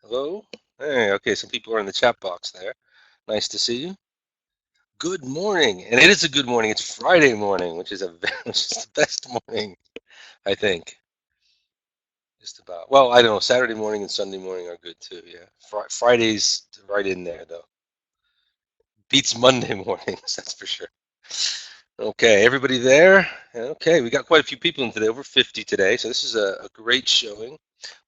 Hello? Hey, okay, some people are in the chat box there. Nice to see you. Good morning. And it is a good morning. It's Friday morning, which is which is the best morning, I think. Just about. Well, I don't know. Saturday morning and Sunday morning are good too, yeah. Friday's right in there though. Beats Monday mornings, that's for sure. Okay, everybody there? Okay, we got quite a few people in today, over 50 today, so this is a great showing.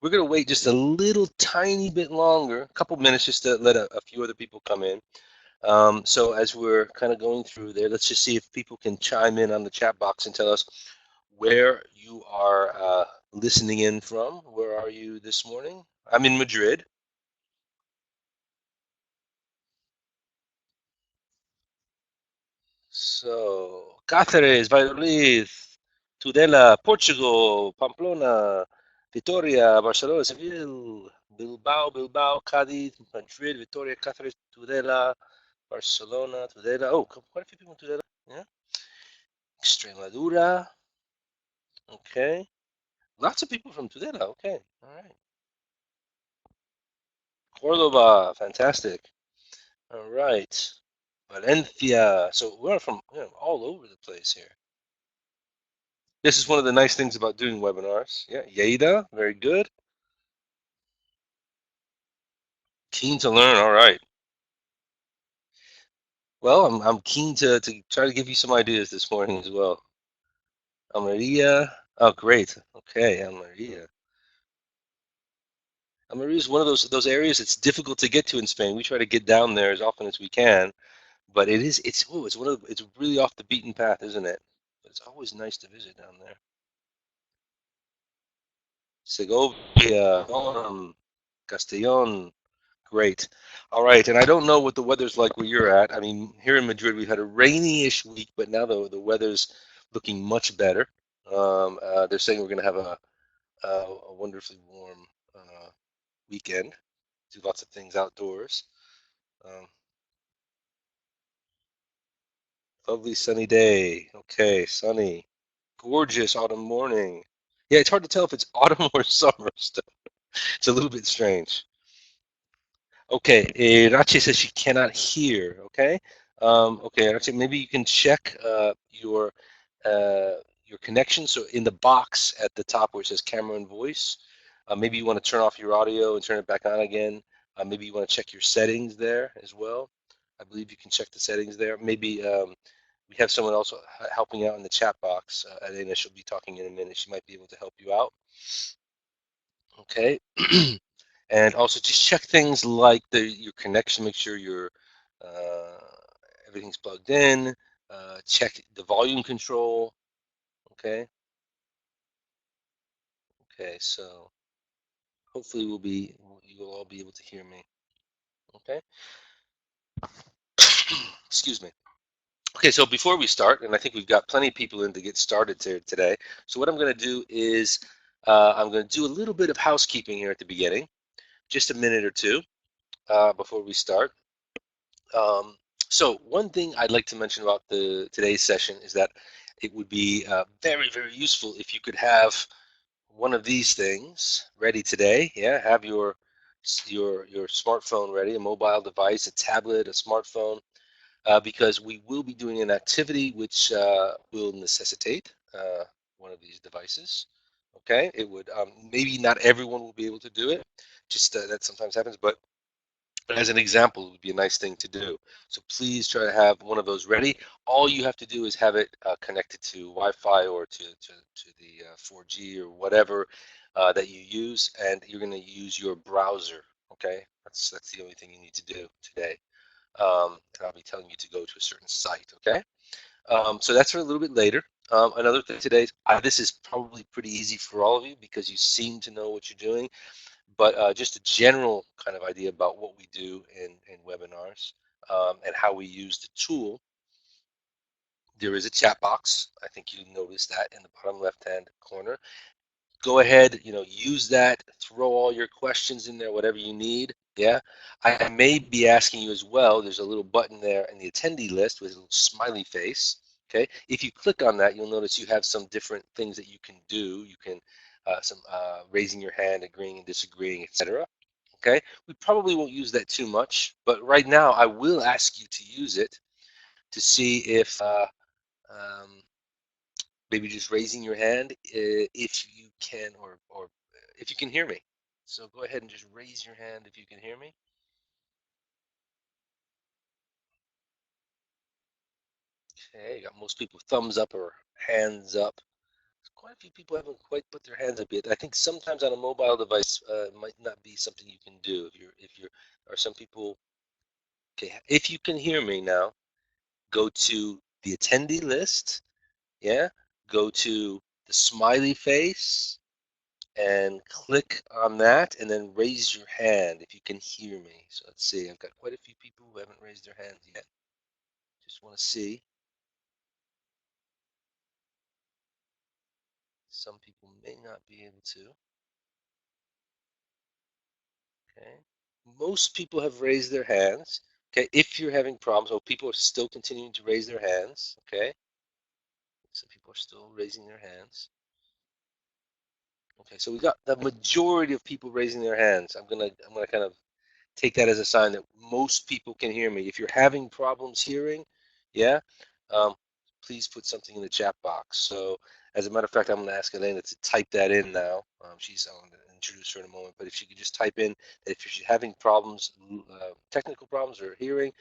We're going to wait just a little tiny bit longer, a couple minutes just to let a few other people come in. So as we're kind of going through there, let's just see if people can chime in on the chat box and tell us where you are listening in from. Where are you this morning? I'm in Madrid. So, Cáceres, Valladolid, Tudela, Portugal, Pamplona, Vitoria, Barcelona, Seville, Bilbao, Cádiz, Madrid, Vitoria, Cáceres, Tudela, Barcelona, Tudela. Oh, quite a few people in Tudela. Yeah. Extremadura. Okay. Lots of people from Tudela. Okay. All right. Cordoba. Fantastic. All right. Valencia. So we're from all over the place here. This is one of the nice things about doing webinars. Yeah. Lleida. Very good. Keen to learn. All right. Well, I'm keen to try to give you some ideas this morning as well. Almeria. Oh, great. Okay, Almeria. Almeria is one of those areas that's difficult to get to in Spain. We try to get down there as often as we can, but it's one of it's really off the beaten path, isn't it? But it's always nice to visit down there. Segovia, Castellon, great. All right, and I don't know what the weather's like where you're at. I mean, here in Madrid, we've had a rainy-ish week, but now the weather's looking much better. They're saying we're going to have a wonderfully warm weekend. Do lots of things outdoors. Um, Lovely sunny day. Okay, sunny. Gorgeous autumn morning. Yeah, it's hard to tell if it's autumn or summer still. It's a little bit strange. Okay, Rache says she cannot hear. Okay, okay, Rache, maybe you can check your connection. So in the box at the top where it says camera and voice, maybe you want to turn off your audio and turn it back on again. Maybe you want to check your settings there as well. I believe you can check the settings there. Maybe we have someone else helping out in the chat box. Elena, she'll be talking in a minute. She might be able to help you out. Okay. And also just check things like your connection, make sure uh, everything's plugged in. Check the volume control. Okay. Okay. So hopefully you will all be able to hear me. Okay. Excuse me. Okay, so before we start, and I think we've got plenty of people in to get started today. So what I'm going to do is I'm going to do a little bit of housekeeping here at the beginning, just a minute or two before we start. Um, so one thing I'd like to mention about today's session is that it would be very useful if you could have one of these things ready today. Yeah, have your smartphone ready, a mobile device, a tablet, a smartphone, because we will be doing an activity which will necessitate one of these devices. Okay, it would maybe not everyone will be able to do it. Just that sometimes happens, but as an example, it would be a nice thing to do. So please try to have one of those ready. All you have to do is have it connected to Wi-Fi or to the 4G or whatever that you use, and you're going to use your browser. Okay, that's the only thing you need to do today. And I'll be telling you to go to a certain site. Okay, so that's for a little bit later. Another thing today, this is probably pretty easy for all of you because you seem to know what you're doing, but just a general kind of idea about what we do in webinars and how we use the tool. There is a chat box. I think you noticed that in the bottom left-hand corner. Go ahead, use that. Throw all your questions in there, whatever you need. Yeah, I may be asking you as well. There's a little button there in the attendee list with a little smiley face. Okay, if you click on that, you'll notice you have some different things that you can do. You can some raising your hand, agreeing and disagreeing, etc. Okay, we probably won't use that too much, but right now I will ask you to use it to see if um, maybe just raising your hand if you can, or if you can hear me. So go ahead and just raise your hand if you can hear me. Okay, you got most people thumbs up or hands up. Quite a few people haven't quite put their hands up yet. I think sometimes on a mobile device it might not be something you can do if you're or some people. Okay, if you can hear me now, go to the attendee list. Yeah, go to the smiley face and click on that, and then raise your hand if you can hear me. So let's see. I've got quite a few people who haven't raised their hands yet. Just want to see. Some people may not be able to. Okay. Most people have raised their hands. Okay, if you're having problems, oh, people are still continuing to raise their hands. Okay, some people are still raising their hands. Okay, so we got the majority of people raising their hands. I'm gonna kind of take that as a sign that most people can hear me. If you're having problems hearing, yeah, um, please put something in the chat box. So, as a matter of fact, I'm going to ask Elena to type that in now. I'm going to introduce her in a moment, but if she could just type in that if she's having problems, technical problems or hearing,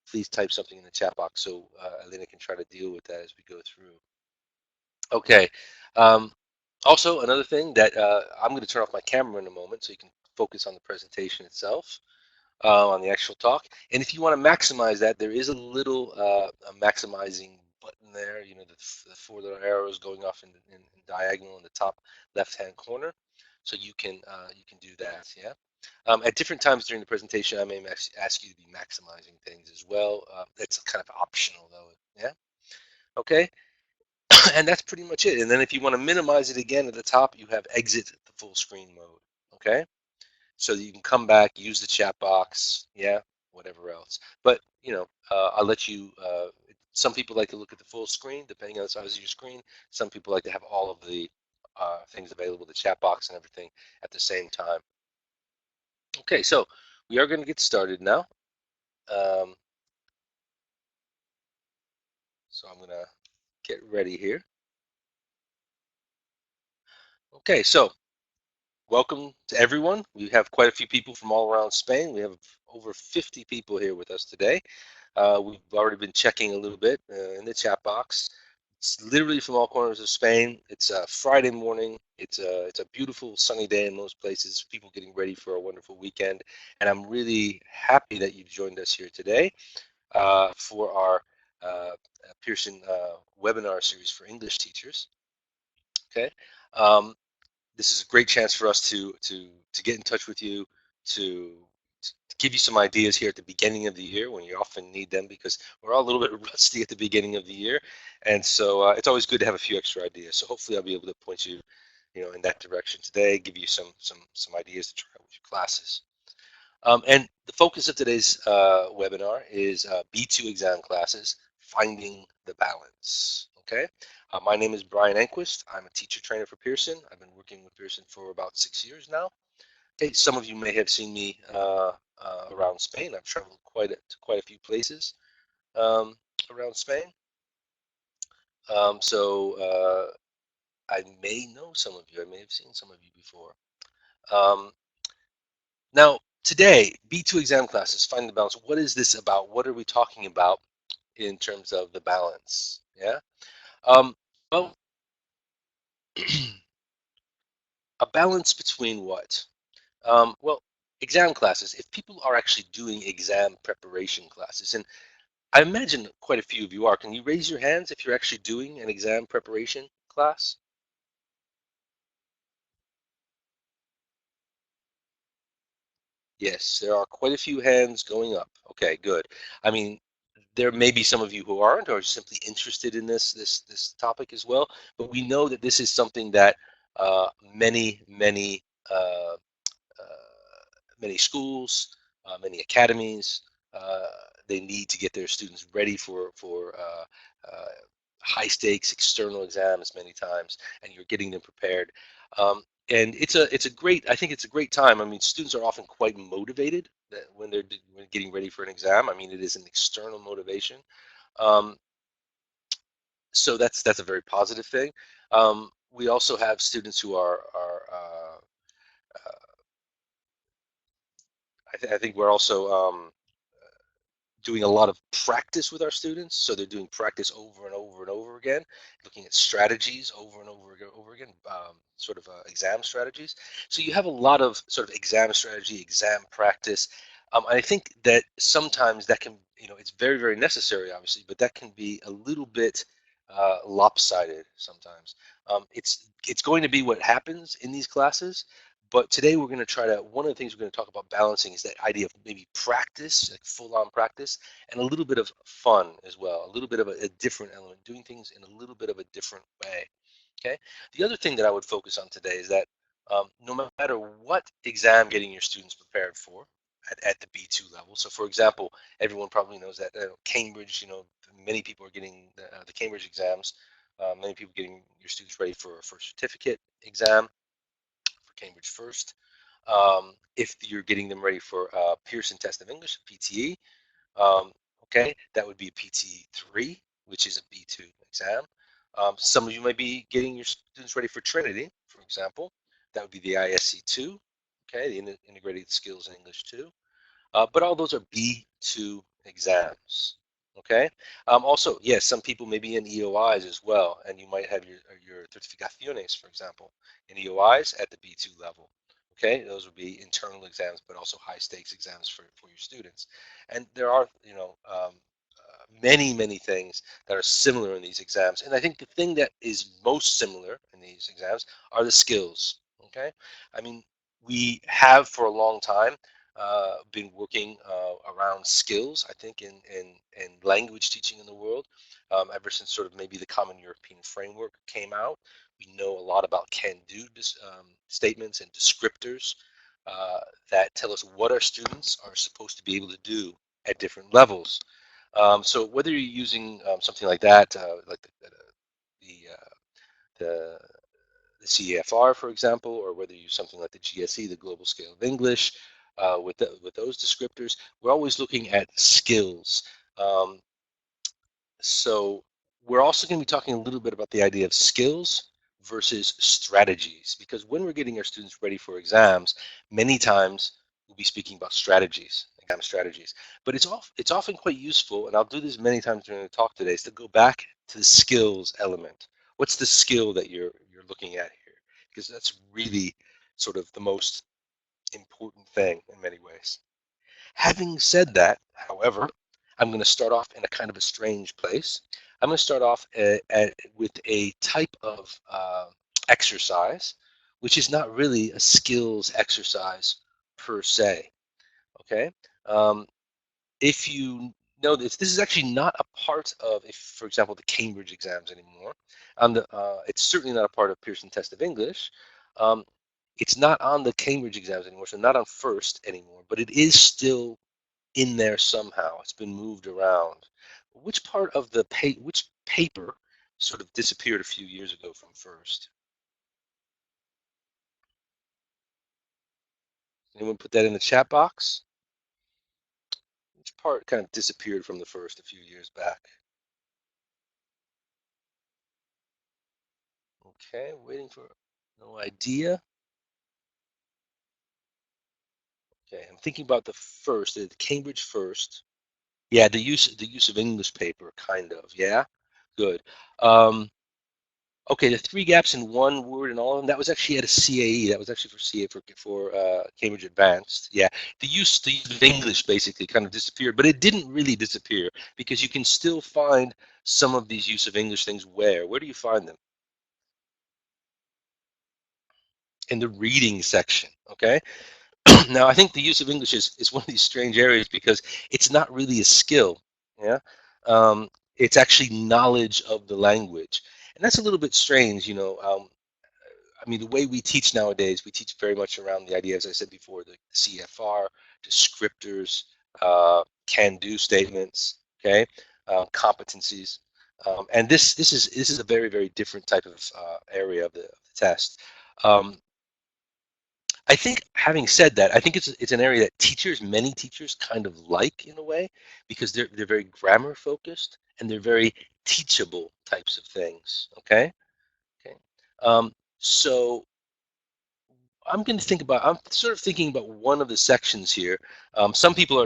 please type something in the chat box so Elena can try to deal with that as we go through. Okay. Um, Also, another thing that I'm going to turn off my camera in a moment so you can focus on the presentation itself, on the actual talk. And if you want to maximize that, there is a little a maximizing button there. You know, the four little arrows going off in diagonal in the top left-hand corner. So you can do that. Yeah. At different times during the presentation, I may ask you to be maximizing things as well. That's kind of optional, though. Yeah. Okay. And that's pretty much it. And then if you want to minimize it again at the top, you have exit the full screen mode. Okay. So you can come back, use the chat box, yeah, whatever else. But I'll let you. Some people like to look at the full screen, depending on the size of your screen. Some people like to have all of the things available, the chat box and everything, at the same time. Okay, so we are going to get started now. Um, so I'm going to get ready here. Okay, so welcome to everyone. We have quite a few people from all around Spain. We have over 50 people here with us today. We've already been checking a little bit in the chat box. It's literally from all corners of Spain. It's a Friday morning. It's a beautiful sunny day in most places. People getting ready for a wonderful weekend, and I'm really happy that you've joined us here today for our Pearson webinar series for English teachers. Okay. Um, this is a great chance for us to get in touch with you, to, to give you some ideas here at the beginning of the year when you often need them because we're all a little bit rusty at the beginning of the year, and so it's always good to have a few extra ideas. So hopefully I'll be able to point you, in that direction today, give you some ideas to try out with your classes. And the focus of today's webinar is B2 exam classes, finding the balance. Okay, my name is Brian Enquist. I'm a teacher trainer for Pearson. I've been working with Pearson for about 6 years now. Okay, some of you may have seen me around Spain. I've traveled to quite a few places around Spain. I may know some of you. I may have seen some of you before. Um, Now, today, B2 exam classes, finding the balance. What is this about? What are we talking about in terms of the balance? Yeah. Well, a balance between what? Well, exam classes. If people are actually doing exam preparation classes, and I imagine quite a few of you are, can you raise your hands if you're actually doing an exam preparation class? Yes, there are quite a few hands going up. Okay, good. I mean, there may be some of you who aren't or are simply interested in this topic as well, but we know that this is something that uh, many schools, many academies, uh, they need to get their students ready for high stakes external exams many times, and you're getting them prepared. and it's a great, I think it's a great time. I mean, students are often quite motivated when when getting ready for an exam. I mean, it is an external motivation. Um, so that's a very positive thing. We also have students who are I think we're also doing a lot of practice with our students. So they're doing practice over and over and over again, looking at strategies over and over again, sort of exam strategies. So you have a lot of sort of exam strategy, exam practice. I think that sometimes that can, it's very, very necessary, obviously, but that can be a little bit lopsided sometimes. It's going to be what happens in these classes, but today we're going to try to, one of the things we're going to talk about balancing is that idea of maybe practice, like full on practice, and a little bit of fun as well, a little bit of a different element, doing things in a little bit of a different way. Okay. The other thing that I would focus on today is that no matter what exam getting your students prepared for at the B2 level. So for example, everyone probably knows that Cambridge, many people are getting the Cambridge exams. Many people getting your students ready for a certificate exam for Cambridge First. If you're getting them ready for Pearson Test of English, PTE, okay, that would be a PTE 3, which is a B2 exam. Some of you might be getting your students ready for Trinity, for example. That would be the ISC 2, okay, the Integrated Skills in English 2. But all those are B2 exams. Okay. Also, yes, some people may be in EOIs as well, and you might have your certificaciones, for example, in EOIs at the B2 level. Okay, those would be internal exams, but also high stakes exams for your students. And there are, many things that are similar in these exams. And I think the thing that is most similar in these exams are the skills. Okay, I mean, we have for a long time been working around skills, I think, in language teaching in the world, ever since sort of maybe the Common European Framework came out. We know a lot about can-do statements and descriptors that tell us what our students are supposed to be able to do at different levels. So whether you're using something like that, like the, uh, the the CEFR, for example, or whether you use something like the GSE, the Global Scale of English, with those descriptors, we're always looking at skills. Um, so we're also going to be talking a little bit about the idea of skills versus strategies, because when we're getting our students ready for exams, many times we'll be speaking about strategies, exam strategies. But it's often quite useful, and I'll do this many times during the talk today, is to go back to the skills element. What's the skill that you're looking at here? Because that's really sort of the most important thing in many ways. Having said that, however, I'm going to start off in a kind of a strange place. I'm going to start off with a type of exercise, which is not really a skills exercise per se. Okay, um, if you know this is actually not a part of, if for example, the Cambridge exams anymore. It's certainly not a part of Pearson Test of English. Um, it's not on the Cambridge exams anymore, so not on first anymore, but it is still in there somehow. It's been moved around. Which part of which paper sort of disappeared a few years ago from first? Anyone put that in the chat box? Which part kind of disappeared from the first a few years back? Okay, waiting for no idea. Okay, I'm thinking about the first, the Cambridge first. Yeah, the use of English paper, kind of. Yeah, good. Um, Okay, the three gaps in one word and all of them, that was actually at a CAE. That was actually for CA for Cambridge Advanced. Yeah, the use of English basically kind of disappeared, but it didn't really disappear because you can still find some of these use of English things where? Where do you find them? In the reading section, okay? Now, I think the use of English is one of these strange areas because it's not really a skill, yeah? It's actually knowledge of the language. And that's a little bit strange, I mean, the way we teach nowadays, we teach very much around the idea, as I said before, the CFR, descriptors, can-do statements, okay, competencies, and this is a very different type of area of the test. Um, I think, having said that, I think it's an area that many teachers kind of like in a way, because they're very grammar focused and they're very teachable types of things. Okay. Okay. So I'm sort of thinking about one of the sections here. Some people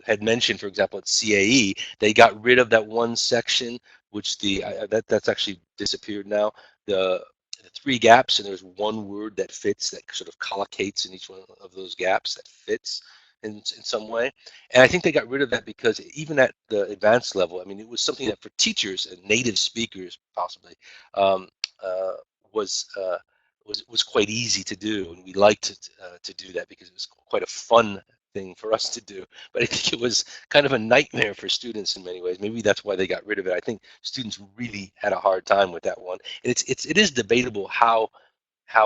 had mentioned, for example, at CAE, they got rid of that one section, which that's actually disappeared now. The, the three gaps, and there's one word that fits, that sort of collocates in each one of those gaps, that fits in some way. And I think they got rid of that because even at the advanced level, I mean, it was something that for teachers and native speakers possibly, um, uh, was was quite easy to do, and we liked to do that because it was quite a fun thing for us to do. But I think it was kind of a nightmare for students in many ways. Maybe that's why they got rid of it. I think students really had a hard time with that one. And it is debatable how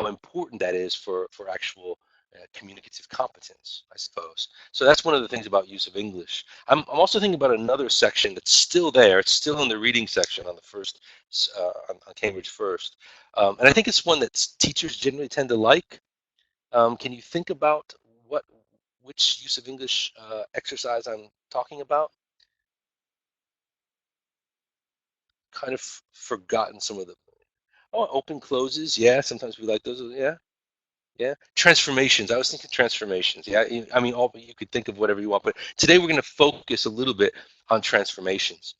important that is for actual communicative competence, I suppose. So that's one of the things about use of English. I'm also thinking about another section that's still there. It's still in the reading section on the first, on Cambridge First. And I think it's one that teachers generally tend to like. Can you think about what which use of English exercise I'm talking about? Kind of forgotten some of the, oh, open closes. Yeah, sometimes we like those. Yeah. Yeah, transformations. I was thinking transformations. Yeah, I mean, you could think of whatever you want, but today we're going to focus a little bit on transformations.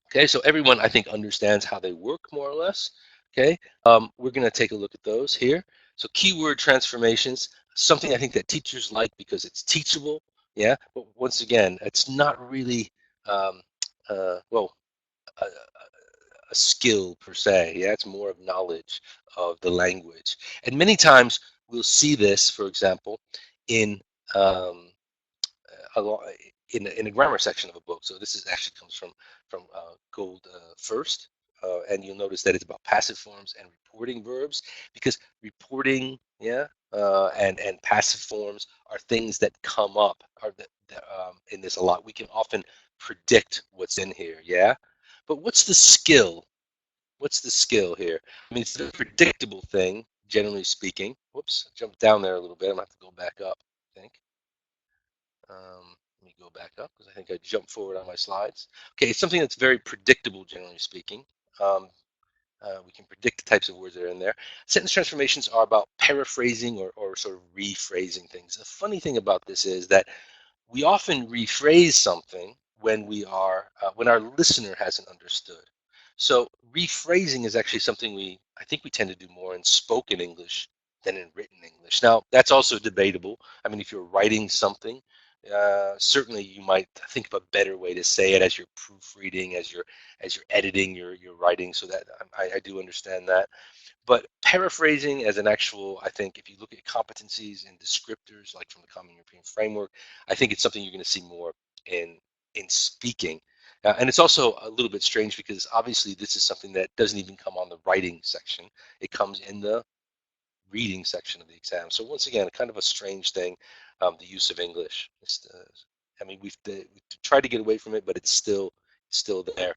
Okay, so everyone, I think, understands how they work more or less. Okay, we're going to take a look at those here. So keyword transformations, something I think that teachers like because it's teachable. Yeah, but once again, it's not really, um, well, a skill per se. Yeah, it's more of knowledge of the language. And many times we'll see this, for example, in um, in a grammar section of a book. So this is actually comes from Gold First, and you'll notice that it's about passive forms and reporting verbs, because reporting, yeah, and passive forms are things that come up in this a lot. We can often predict what's in here, yeah. But what's the skill? What's the skill here? I mean, it's a predictable thing, generally speaking. Whoops, I jumped down there a little bit. I'm gonna have to go back up, I think. Let me go back up because I think I jumped forward on my slides. Okay, it's something that's very predictable, generally speaking. Um, we can predict the types of words that are in there. Sentence transformations are about paraphrasing or sort of rephrasing things. The funny thing about this is that we often rephrase something when our listener hasn't understood. So rephrasing is actually something I think we tend to do more in spoken English than in written English. Now that's also debatable. I mean, if you're writing something, certainly you might think of a better way to say it as you're proofreading, as you're editing your writing. So that I do understand that. But paraphrasing as an actual, I think if you look at competencies and descriptors, like from the Common European Framework, I think it's something you're going to see more in in speaking. And it's also a little bit strange because obviously this is something that doesn't even come on the writing section. It comes in the reading section of the exam. So once again, kind of a strange thing, the use of English. I mean, we've tried to get away from it, but it's still there.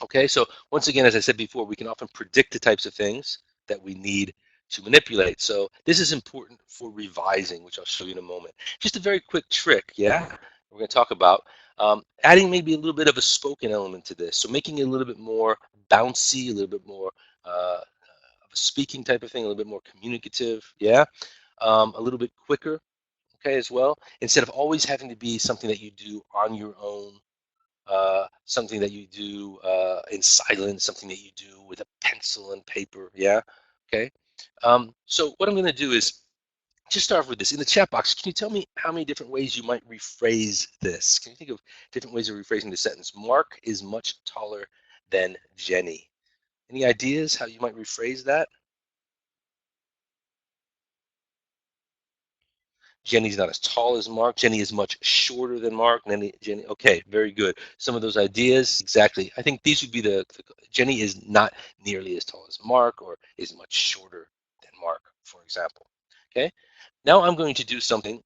Okay, so once again, as I said before, we can often predict the types of things that we need to manipulate. So this is important for revising, which I'll show you in a moment. Just a very quick trick, yeah, we're going to talk about adding maybe a little bit of a spoken element to this. So making it a little bit more bouncy, a little bit more of a speaking type of thing, a little bit more communicative, yeah, a little bit quicker, okay, as well, instead of always having to be something that you do on your own, something that you do in silence, something that you do with a pencil and paper. Yeah. Okay. So what I'm going to do is just start off with this. In the chat box, can you tell me how many different ways you might rephrase this? Can you think of different ways of rephrasing the sentence? Mark is much taller than Jenny. Any ideas how you might rephrase that? Jenny's not as tall as Mark. Jenny is much shorter than Mark. Jenny, okay, very good. Some of those ideas, exactly. I think these would be Jenny is not nearly as tall as Mark or is much shorter than Mark, for example. Okay, now I'm going to do something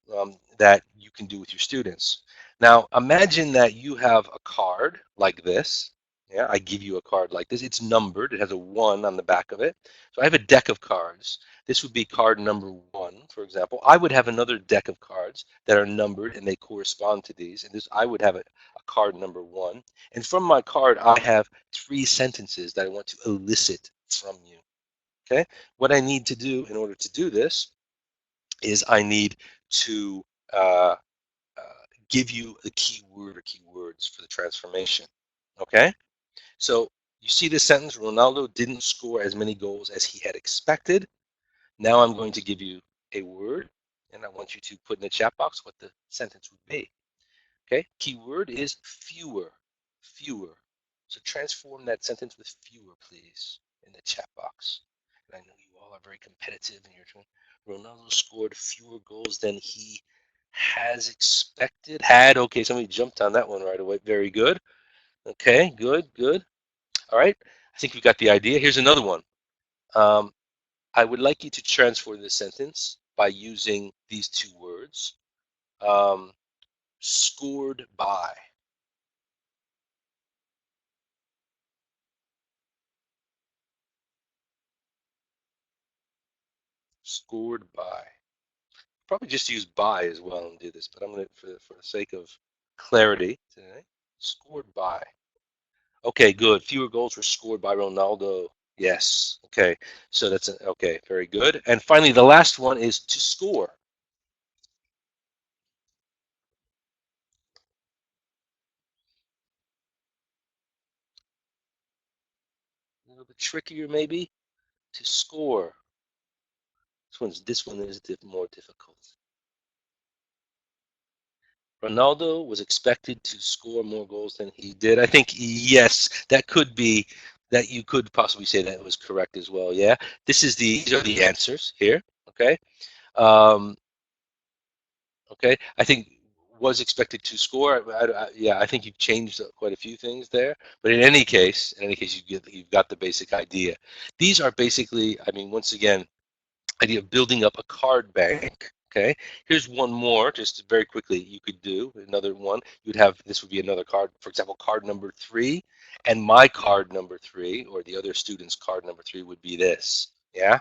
that you can do with your students. Now imagine that you have a card like this, Yeah, I give you a card like this. It's numbered. It has a one on the back of it. So I have a deck of cards. This would be card number one, for example. I would have another deck of cards that are numbered and they correspond to these. And this, I would have a card number one. And from my card, I have three sentences that I want to elicit from you. Okay. What I need to do in order to do this is I need to uh, give you a keyword or keywords for the transformation. Okay. So you see this sentence, Ronaldo didn't score as many goals as he had expected. Now I'm going to give you a word, and I want you to put in the chat box what the sentence would be. Okay, keyword is fewer, fewer. So transform that sentence with fewer, please, in the chat box. And I know you all are very competitive and you're trying. Ronaldo scored fewer goals than he has expected. Had, okay, somebody jumped on that one right away. Very good. Okay, good, good. All right, I think we got the idea. Here's another one. Um, I would like you to transform this sentence by using these two words. Um, scored by. Scored by. Probably just use by as well and do this, but I'm going to, for the sake of clarity today, scored by. Okay, good. Fewer goals were scored by Ronaldo. Yes. Okay. So that's okay. Very good. And finally, the last one is to score. A little bit trickier, maybe. To score. This one is more difficult. Ronaldo was expected to score more goals than he did. I think yes, that could be that you could possibly say that was correct as well. Yeah, these are the answers here. Okay, um, okay. I think was expected to score. Yeah, I think you've changed quite a few things there. But in any case, you've got the basic idea. These are basically, I mean, once again, idea of building up a card bank. Okay, here's one more, just very quickly. You could do another one. You'd have this would be another card, for example, card number three, and my card number three, or the other student's card number three, would be this. Yeah.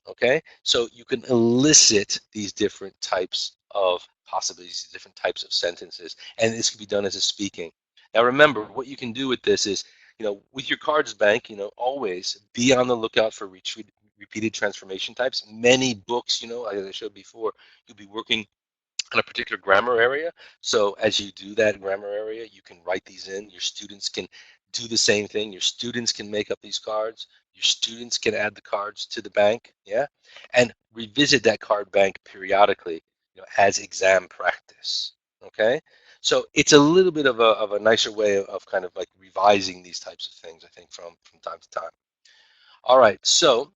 Okay, so you can elicit these different types of possibilities, different types of sentences, and this can be done as a speaking. Now, remember, what you can do with this is, with your cards bank, always be on the lookout for repeated transformation types. Many books, as I showed before, you'll be working in a particular grammar area. So as you do that grammar area, you can write these in. Your students can do the same thing. Your students can make up these cards. Your students can add the cards to the bank, yeah, and revisit that card bank periodically, as exam practice. Okay, so it's a little bit of a nicer way of kind of like revising these types of things, I think, from time to time. All right, so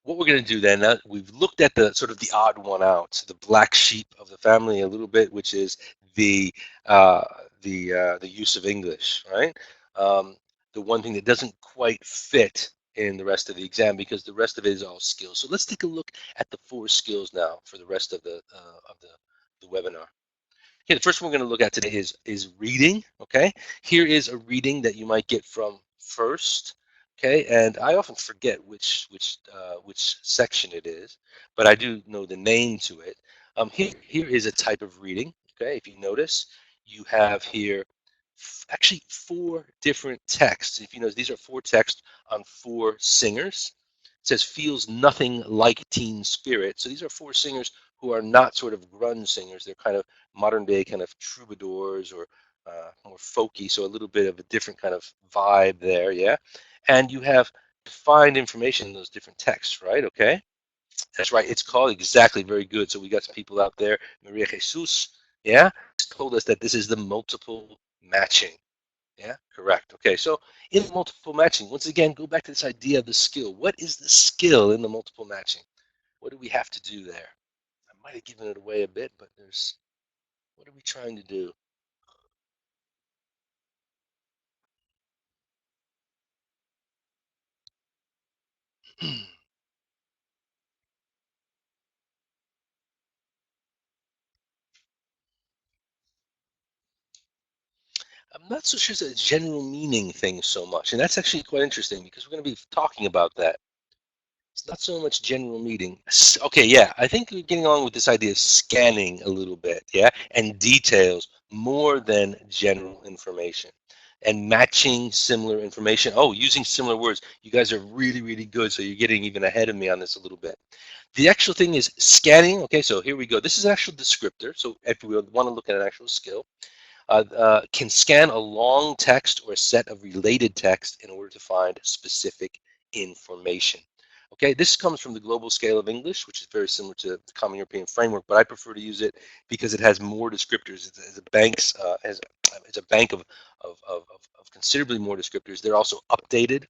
what we're going to do then, we've looked at the sort of the odd one out, the black sheep of the family a little bit, which is the uh, the use of English, right? Um, the one thing that doesn't quite fit in the rest of the exam because the rest of it is all skills. So let's take a look at the four skills now for the rest of the webinar. Okay, the first one we're going to look at today is reading. Okay, here is a reading that you might get from first. Okay, and I often forget which section it is, but I do know the name to it. Here is a type of reading. Okay, if you notice, you have here actually four different texts. If you notice, these are four texts on four singers. It says feels nothing like Teen Spirit. So these are four singers who are not sort of grunge singers. They're kind of modern day kind of troubadours or more folky, so a little bit of a different kind of vibe there, yeah. And you have defined information in those different texts, right? Okay, that's right. It's called exactly very good. So we got some people out there. Maria Jesus, yeah, told us that this is the multiple matching. Yeah, correct. Okay, so in multiple matching, once again, go back to this idea of the skill. What is the skill in the multiple matching? What do we have to do there? I might have given it away a bit, but what are we trying to do? I'm not so sure it's a general meaning thing so much, and that's actually quite interesting because we're going to be talking about that. It's not so much general meaning. Okay, yeah, I think we're getting along with this idea of scanning a little bit, yeah, and details more than general information. And matching similar information. Oh, using similar words. You guys are really, really good. So you're getting even ahead of me on this a little bit. The actual thing is scanning. Okay, so here we go. This is an actual descriptor. So if we want to look at an actual skill, can scan a long text or a set of related text in order to find specific information. Okay, this comes from the global scale of English, which is very similar to the Common European Framework, but I prefer to use it because it has more descriptors. It's a bank of considerably more descriptors. They're also updated,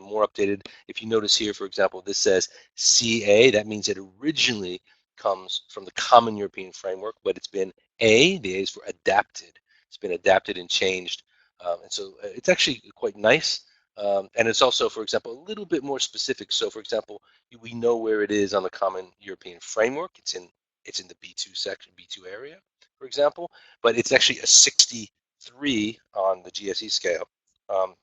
more updated. If you notice here, for example, this says CA. That means it originally comes from the Common European Framework, but it's been A. The A is for adapted. It's been adapted and changed. And so it's actually quite nice. And it's also, for example, a little bit more specific. So, for example, we know where it is on the Common European Framework. It's in the B2 section, B2 area, for example, but it's actually a 63 on the GSE scale. Um,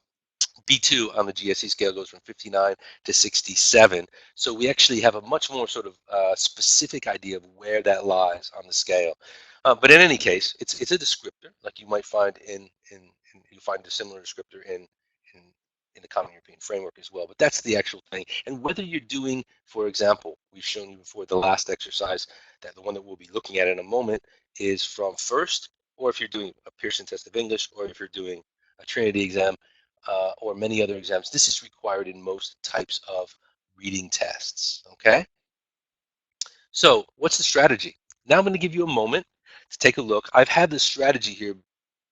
B2 on the GSE scale goes from 59 to 67. So we actually have a much more sort of specific idea of where that lies on the scale. But in any case, it's a descriptor, like you might find in you find a similar descriptor in in the Common European Framework as well. But that's the actual thing. And whether you're doing, for example, we've shown you before the last exercise, that the one that we'll be looking at in a moment is from first, or if you're doing a Pearson test of English, or if you're doing a Trinity exam, or many other exams. This is required in most types of reading tests, okay? So what's the strategy? Now I'm going to give you a moment to take a look. I've had this strategy here,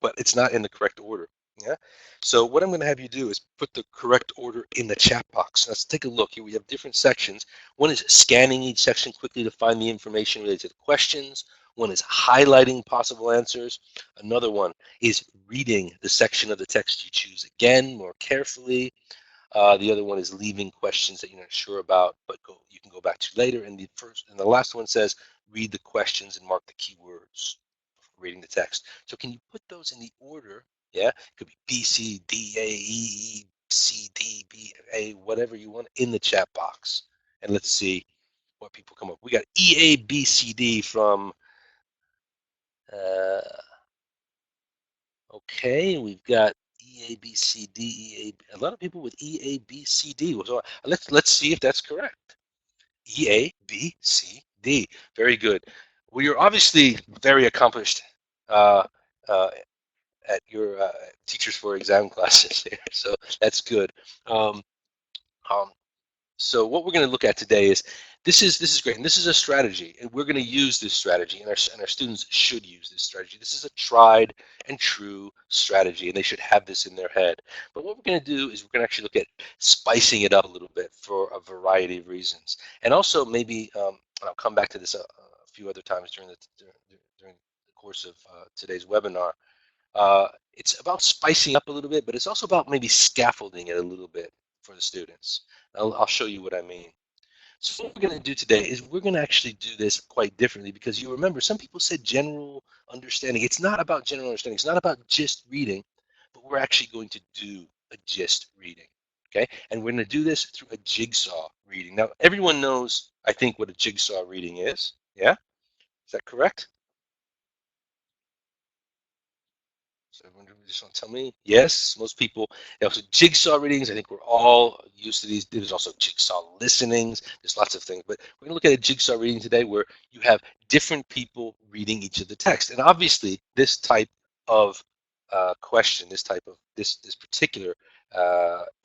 but it's not in the correct order. Yeah. So what I'm going to have you do is put the correct order in the chat box. Let's take a look here. We have different sections. One is scanning each section quickly to find the information related to the questions. One is highlighting possible answers. Another one is reading the section of the text you choose again more carefully. The other one is leaving questions that you're not sure about, but you can go back to later. And the last one says read the questions and mark the keywords for reading the text. So can you put those in the order? Yeah, it could be B C D A E E C D B A, whatever you want in the chat box. And let's see what people come up. We got E A B C D from. Uh, okay, we've got E A B C D E A. A lot of people with E A B C D. So let's see if that's correct. E A B C D. Very good. Well, you're obviously very accomplished uh, uh, at your teachers for exam classes here, so that's good. Um, um, so what we're going to look at today is this is great, and this is a strategy, and we're going to use this strategy, and our students should use this strategy. This is a tried and true strategy, and they should have this in their head. But what we're going to do is we're going to actually look at spicing it up a little bit for a variety of reasons, and also maybe and I'll come back to this a few other times during the course of today's webinar. It's about spicing up a little bit, but it's also about maybe scaffolding it a little bit for the students. I'll show you what I mean. So what we're going to do today is we're going to actually do this quite differently, because you remember some people said general understanding. It's not about general understanding. It's not about just reading, but we're actually going to do a gist reading. Okay, and we're going to do this through a jigsaw reading. Now everyone knows, I think, what a jigsaw reading is. Yeah, is that correct? So everyone just want to tell me? Yes, most people. So jigsaw readings, I think we're all used to these. There's also jigsaw listenings. There's lots of things, but we're going to look at a jigsaw reading today where you have different people reading each of the text. And obviously, this type of question, this particular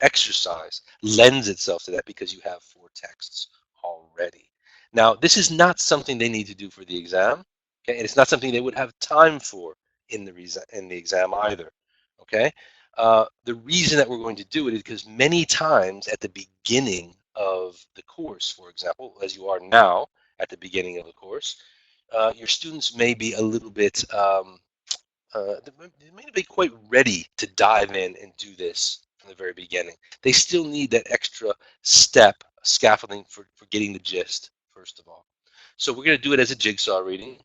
exercise lends itself to that because you have four texts already. Now, this is not something they need to do for the exam, okay? And it's not something they would have time for in the exam either. Okay. The reason that we're going to do it is because many times at the beginning of the course, for example, as you are now at the beginning of the course, your students may be a little bit, they may not be quite ready to dive in and do this from the very beginning. They still need that extra step, scaffolding for getting the gist, first of all. So we're going to do it as a jigsaw reading.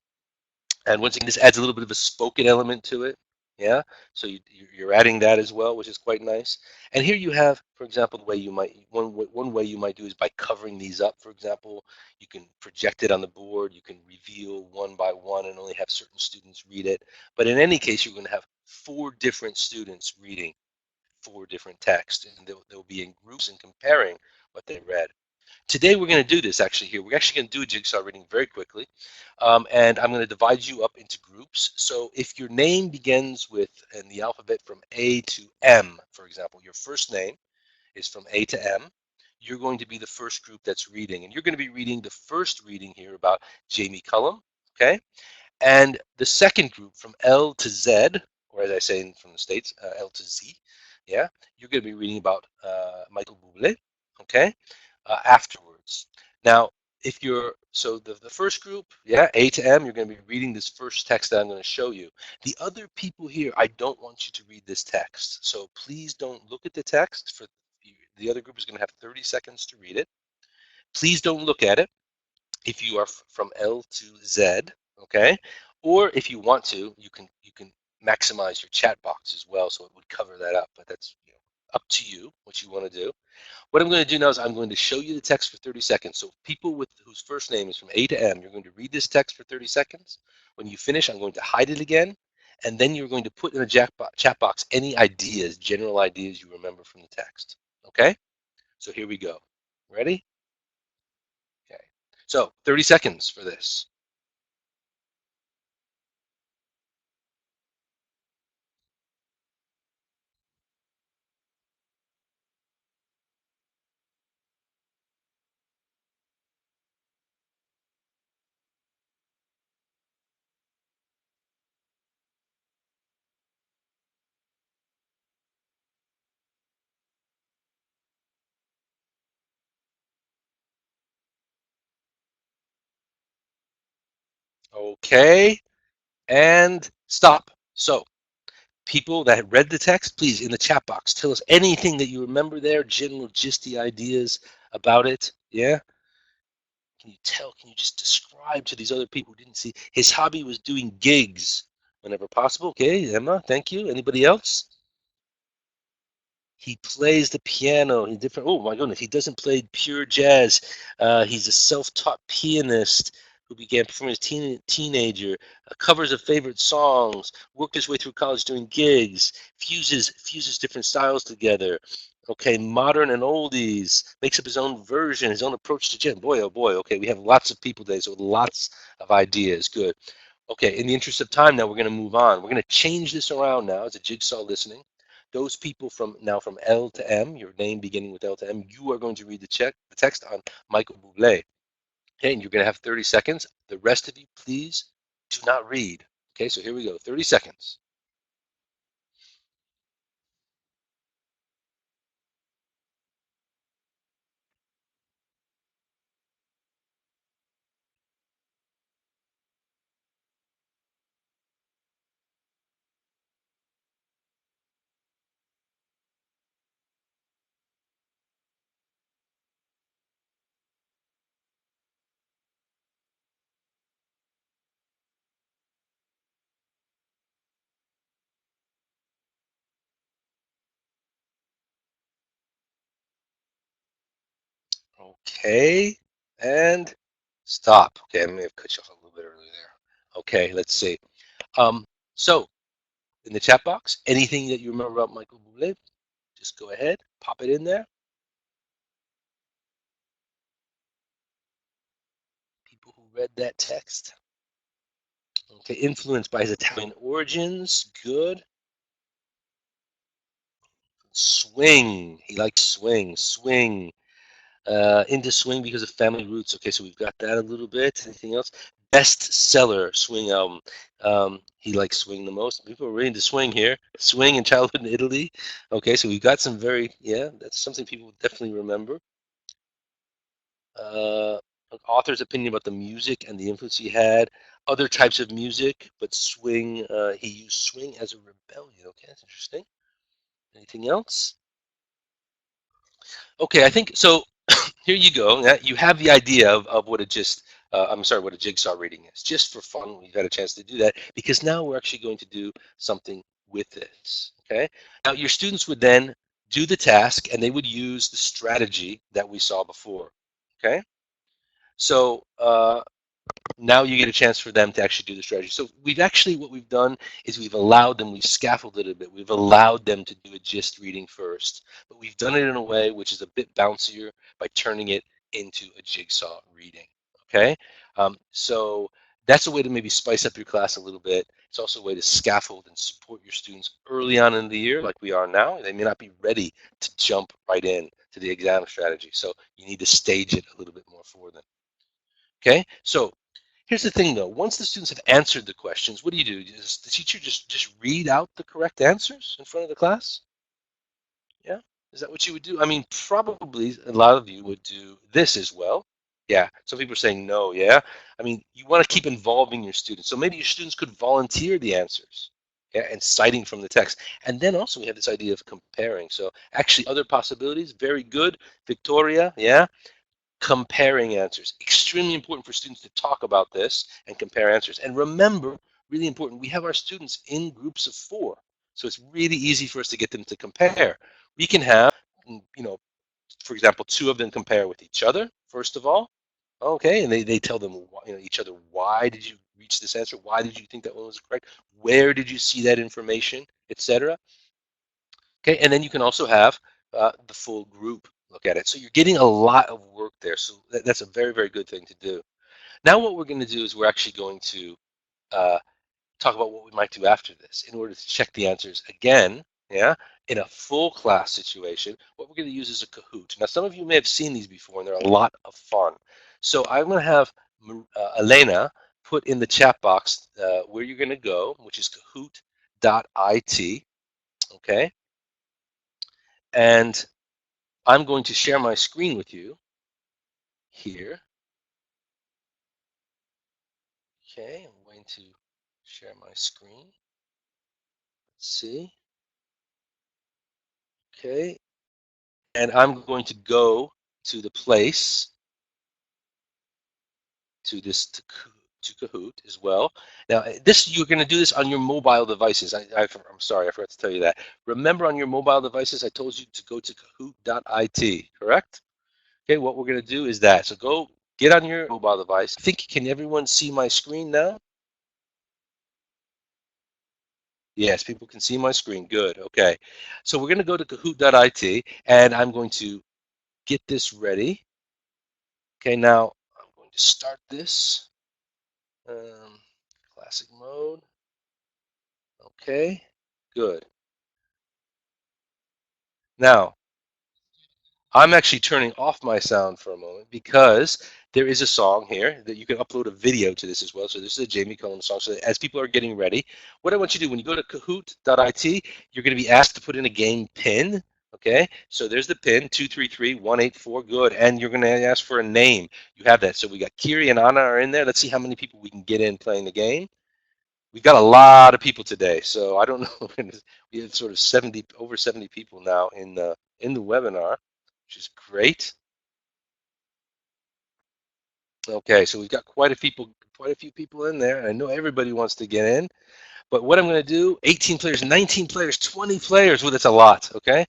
And once again, this adds a little bit of a spoken element to it. Yeah, so you're adding that as well, which is quite nice. And here you have, for example, the way you might one way you might do is by covering these up. For example, you can project it on the board. You can reveal one by one and only have certain students read it. But in any case, you're going to have four different students reading four different texts, and they'll be in groups and comparing what they read. Today we're going to do this actually here. We're actually going to do a jigsaw reading very quickly. And I'm going to divide you up into groups. So if your name begins with in the alphabet from A to M, for example, your first name is from A to M, you're going to be the first group that's reading. And you're going to be reading the first reading here about Jamie Cullum, okay? And the second group from L to Z, or as I say from the States, L to Z, yeah, you're going to be reading about Michael Bublé, okay, afterwards. Now, if you're, so the first group, yeah, A to M, you're going to be reading this first text that I'm going to show you. The other people here, I don't want you to read this text. So please don't look at the text. For the other group is going to have 30 seconds to read it. Please don't look at it if you are from L to Z, okay? Or if you want to, you can maximize your chat box as well, so it would cover that up. But that's up to you what you want to do. What I'm going to do now is I'm going to show you the text for 30 seconds. So people with whose first name is from A to M, you're going to read this text for 30 seconds. When you finish, I'm going to hide it again, and then you're going to put in the chat box any ideas, general ideas you remember from the text. Okay? So here we go. Ready? Okay. So 30 seconds for this. Okay, and stop. So, people that read the text, please, in the chat box, tell us anything that you remember there, general gisty ideas about it. Yeah? Can you tell? Can you just describe to these other people who didn't see? His hobby was doing gigs whenever possible. Okay, Emma, thank you. Anybody else? He plays the piano. He's different. Oh my goodness, he doesn't play pure jazz. He's a self-taught pianist who began performing as teenager. Covers of favorite songs. Worked his way through college doing gigs. Fuses different styles together. Okay, modern and oldies. Makes up his own version, his own approach to jazz. Boy, oh boy. Okay, we have lots of people today, so lots of ideas. Good. Okay, in the interest of time now, we're going to move on. We're going to change this around now as a jigsaw listening. Those people from now from L to M, your name beginning with L to M, you are going to read the text on Michael Bublé. Okay, and you're going to have 30 seconds. The rest of you, please do not read. Okay, so here we go. 30 seconds. Okay, and stop. Okay, I may have cut you off a little bit earlier there. Okay, let's see. Um, so in the chat box, anything that you remember about Michael Bublé, just go ahead, pop it in there. People who read that text. Okay, influenced by his Italian origins. Good. Swing. He likes swing. Swing. Into swing because of family roots. Okay, so we've got that a little bit. Anything else? Bestseller swing album. He likes swing the most. People are really into swing here. Swing in childhood in Italy. Okay, so we've got some very, yeah, that's something people definitely remember. Uh, author's opinion about the music and the influence he had. Other types of music, but swing, he used swing as a rebellion. Okay, that's interesting. Anything else? Okay, I think so. Here you go. You have the idea of what I'm sorry, what a jigsaw reading is. Just for fun, we've had a chance to do that because now we're actually going to do something with this. Okay. Now your students would then do the task and they would use the strategy that we saw before. Okay. So now you get a chance for them to actually do the strategy. So what we've done is we've allowed them, we've scaffolded it a bit, we've allowed them to do a gist reading first, but we've done it in a way which is a bit bouncier by turning it into a jigsaw reading, okay? So that's a way to maybe spice up your class a little bit. It's also a way to scaffold and support your students early on in the year like we are now. They may not be ready to jump right in to the exam strategy, so you need to stage it a little bit more for them. Okay, so here's the thing though, once the students have answered the questions, what do? Does the teacher just read out the correct answers in front of the class? Yeah, is that what you would do? I mean, probably a lot of you would do this as well. Yeah, some people are saying no, yeah. I mean, you want to keep involving your students. So maybe your students could volunteer the answers, yeah, and citing from the text. And then also we have this idea of comparing. So actually other possibilities, very good. Victoria, yeah, comparing answers. Extremely important for students to talk about this and compare answers. And remember, really important, we have our students in groups of 4. So it's really easy for us to get them to compare. We can have, for example, 2 of them compare with each other, first of all. Okay, and they tell them, each other, why did you reach this answer? Why did you think that one was correct? Where did you see that information, etc.? Okay, and then you can also have the full group look at it. So you're getting a lot of work there. So that's a very, very good thing to do. Now what we're going to do is we're actually going to uh, talk about what we might do after this in order to check the answers again, yeah, in a full class situation. What we're going to use is a Kahoot. Now some of you may have seen these before and they're a lot of fun. So I'm going to have Elena put in the chat box where you're going to go, which is kahoot.it, okay? And I'm going to share my screen with you here. Okay, I'm going to share my screen. Let's see. Okay, and I'm going to go to the place to Kahoot as well. Now, you're going to do this on your mobile devices. I'm sorry, I forgot to tell you that. Remember, on your mobile devices, I told you to go to kahoot.it, correct? Okay, what we're going to do is that. So go get on your mobile device. Can everyone see my screen now? Yes, people can see my screen. Good. Okay. So we're going to go to kahoot.it and I'm going to get this ready. Okay, now I'm going to start this. Classic mode. Okay, good. Now, I'm actually turning off my sound for a moment because there is a song here that you can upload a video to this as well. So this is a Jamie Cullum song. So as people are getting ready, what I want you to do when you go to kahoot.it, you're going to be asked to put in a game pin. Okay, so there's the pin 233184. Good, and you're going to ask for a name. You have that. So we got Kiri and Anna are in there. Let's see how many people we can get in playing the game. We've got a lot of people today, so I don't know. We have sort of over 70 people now in the webinar, which is great. Okay, so we've got quite a few people in there. I know everybody wants to get in, but what I'm going to do, 18 players, 19 players, 20 players, well, that's a lot, okay?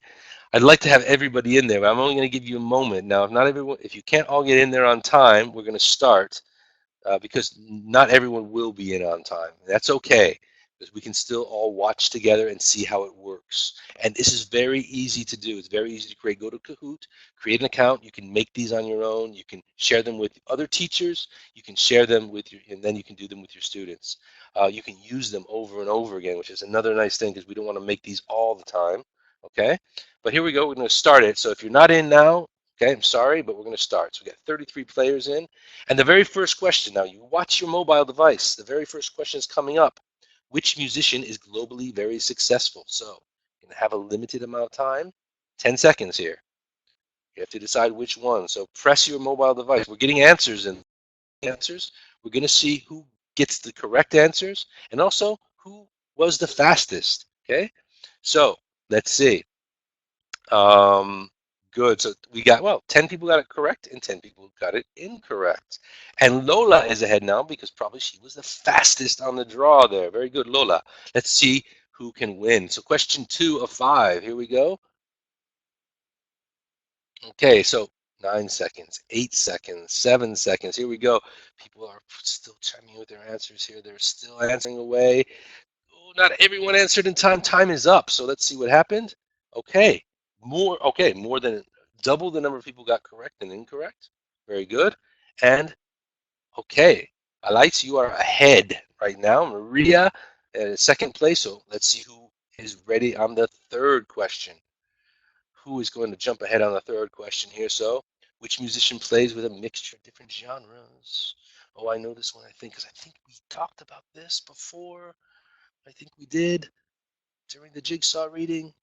I'd like to have everybody in there, but I'm only going to give you a moment. Now, if you can't all get in there on time, we're going to start. Because not everyone will be in on time. That's okay, because we can still all watch together and see how it works. And this is very easy to do. It's very easy to create. Go to Kahoot, create an account. You can make these on your own. You can share them with other teachers. You can share them with and then you can do them with your students. You can use them over and over again, which is another nice thing because we don't want to make these all the time. Okay, but here we go. We're going to start it. So if you're not in now, okay, I'm sorry, but we're going to start. So we got 33 players in. And the very first question, now you watch your mobile device. The very first question is coming up. Which musician is globally very successful? So you're going to have a limited amount of time, 10 seconds here. You have to decide which one. So press your mobile device. We're getting answers and answers. We're going to see who gets the correct answers and also who was the fastest. Okay, so let's see. Good. So we got, 10 people got it correct and 10 people got it incorrect. And Lola is ahead now because probably she was the fastest on the draw there. Very good, Lola. Let's see who can win. So question 2 of 5. Here we go. Okay, so 9 seconds, 8 seconds, 7 seconds. Here we go. People are still chiming in with their answers here. They're still answering away. Oh, not everyone answered in time. Time is up. So let's see what happened. Okay, more than double the number of people got correct than incorrect. Very good. And okay, Alice, you are ahead right now. Maria, second place. So let's see who is ready on the third question. Who is going to jump ahead on the third question here? So, which musician plays with a mixture of different genres? Oh, I know this one, I think, because I think we talked about this before. I think we did during the jigsaw reading.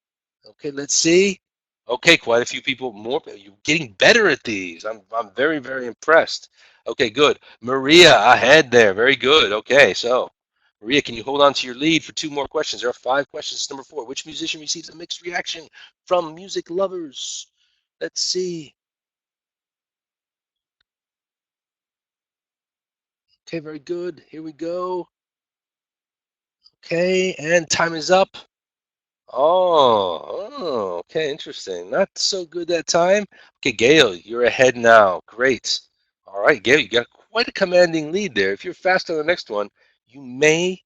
Okay, let's see. Okay, quite a few people more. You're getting better at these. I'm very, very impressed. Okay, good. Maria ahead there. Very good. Okay, so Maria, can you hold on to your lead for 2 more questions? There are 5 questions. Number 4. Which musician receives a mixed reaction from music lovers? Let's see. Okay, very good. Here we go. Okay, and time is up. Okay, interesting. Not so good that time. Okay, Gail, you're ahead now. Great. All right, Gail, you got quite a commanding lead there. If you're fast on the next one, you may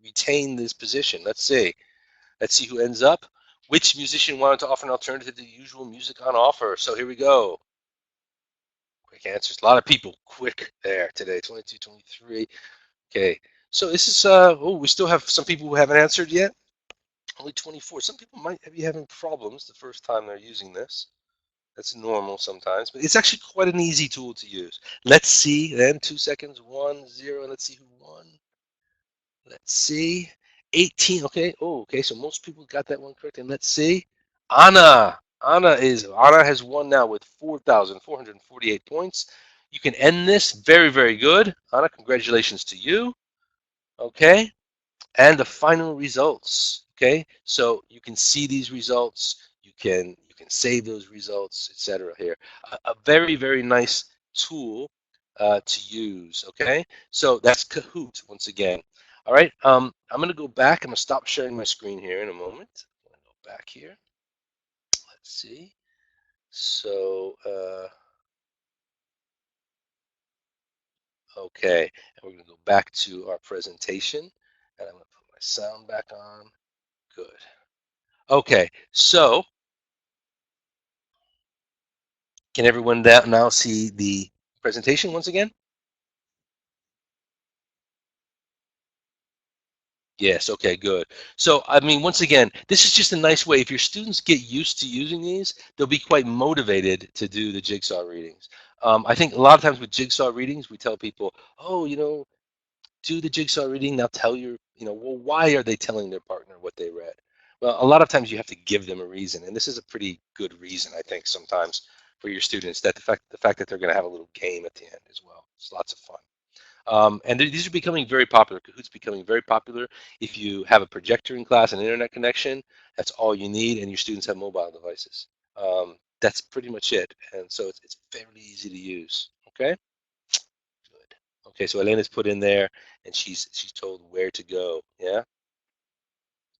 retain this position. Let's see. Let's see who ends up. Which musician wanted to offer an alternative to the usual music on offer? So here we go. Quick answers. A lot of people quick there today. 22, 23. Okay. So this is we still have some people who haven't answered yet. Only 24. Some people might be having problems the first time they're using this. That's normal sometimes, but it's actually quite an easy tool to use. Let's see then. 2 seconds. 1, 0. And let's see who won. Let's see. 18. Okay. Oh, okay. So most people got that one correct. And let's see. Anna. Anna has won now with 4,448 points. You can end this. Very, very good. Anna, congratulations to you. Okay. And the final results. Okay, so you can see these results, you can save those results, etc. Here, a very, very nice tool to use. Okay, so that's Kahoot once again. All right, I'm going to go back. I'm going to stop sharing my screen here in a moment. I'm going to go back here. Let's see. So okay, and we're going to go back to our presentation, and I'm going to put my sound back on. Good. Okay, so can everyone now see the presentation once again? Yes, okay, good. So, I mean, once again, this is just a nice way. If your students get used to using these, they'll be quite motivated to do the jigsaw readings. I think a lot of times with jigsaw readings, we tell people, oh, do the jigsaw reading. They'll tell well, why are they telling their partner what they read? Well, a lot of times you have to give them a reason, and this is a pretty good reason, I think, sometimes for your students, that the fact that they're going to have a little game at the end as well. It's lots of fun. And these are becoming very popular. Kahoot's becoming very popular. If you have a projector in class and an internet connection, that's all you need, and your students have mobile devices. That's pretty much it. And so it's fairly easy to use. Okay. Good. Okay. So Elena's put in there, and she's told where to go. Yeah.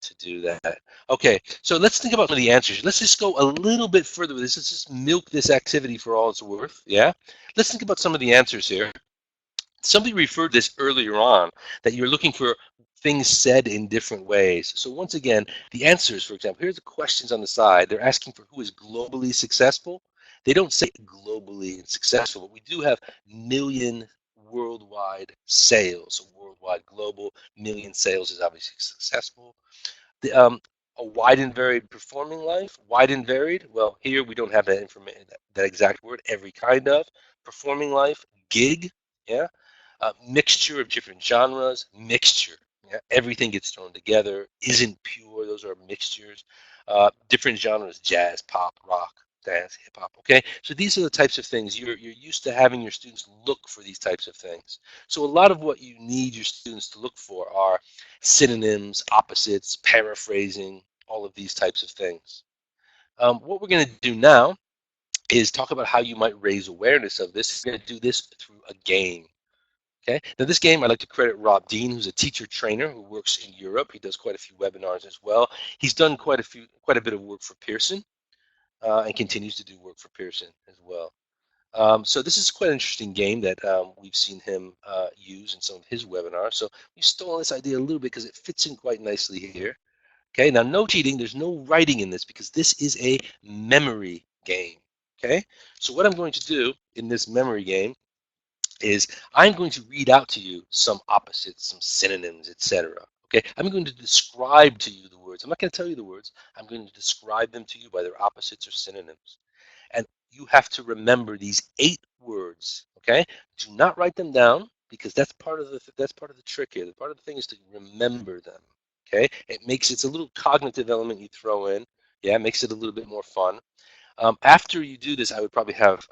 To do that. Okay. So let's think about some of the answers. Let's just go a little bit further with this. Let's just milk this activity for all it's worth. Yeah. Let's think about some of the answers here. Somebody referred this earlier on, that you're looking for things said in different ways. So once again, the answers, for example, here's the questions on the side. They're asking for who is globally successful. They don't say globally successful, but we do have million worldwide sales. So worldwide, global, million sales is obviously successful. The, a wide and varied performing life. Wide and varied. Well, here we don't have that information, that exact word. Every kind of performing life. Gig. Yeah. Mixture of different genres. Mixture. Yeah. Everything gets thrown together. Isn't pure. Those are mixtures. Different genres: jazz, pop, rock, dance, hip hop. Okay. So these are the types of things you're used to having your students look for. These types of things. So a lot of what you need your students to look for are synonyms, opposites, paraphrasing, all of these types of things. What we're going to do now is talk about how you might raise awareness of this. We're going to do this through a game. Okay. Now this game, I'd like to credit Rob Dean, who's a teacher trainer who works in Europe. He does quite a few webinars as well. He's done quite a bit of work for Pearson, and continues to do work for Pearson as well. So this is quite an interesting game that we've seen him use in some of his webinars. So we stole this idea a little bit because it fits in quite nicely here. Okay, now no cheating, there's no writing in this because this is a memory game. Okay, so what I'm going to do in this memory game is I'm going to read out to you some opposites, some synonyms, etc. Okay, I'm going to describe to you the words. I'm not going to tell you the words. I'm going to describe them to you by their opposites or synonyms. And you have to remember these 8 words. Okay, do not write them down because that's part of the trick here. The part of the thing is to remember them. Okay, it's a little cognitive element you throw in. Yeah, it makes it a little bit more fun. After you do this, I would probably have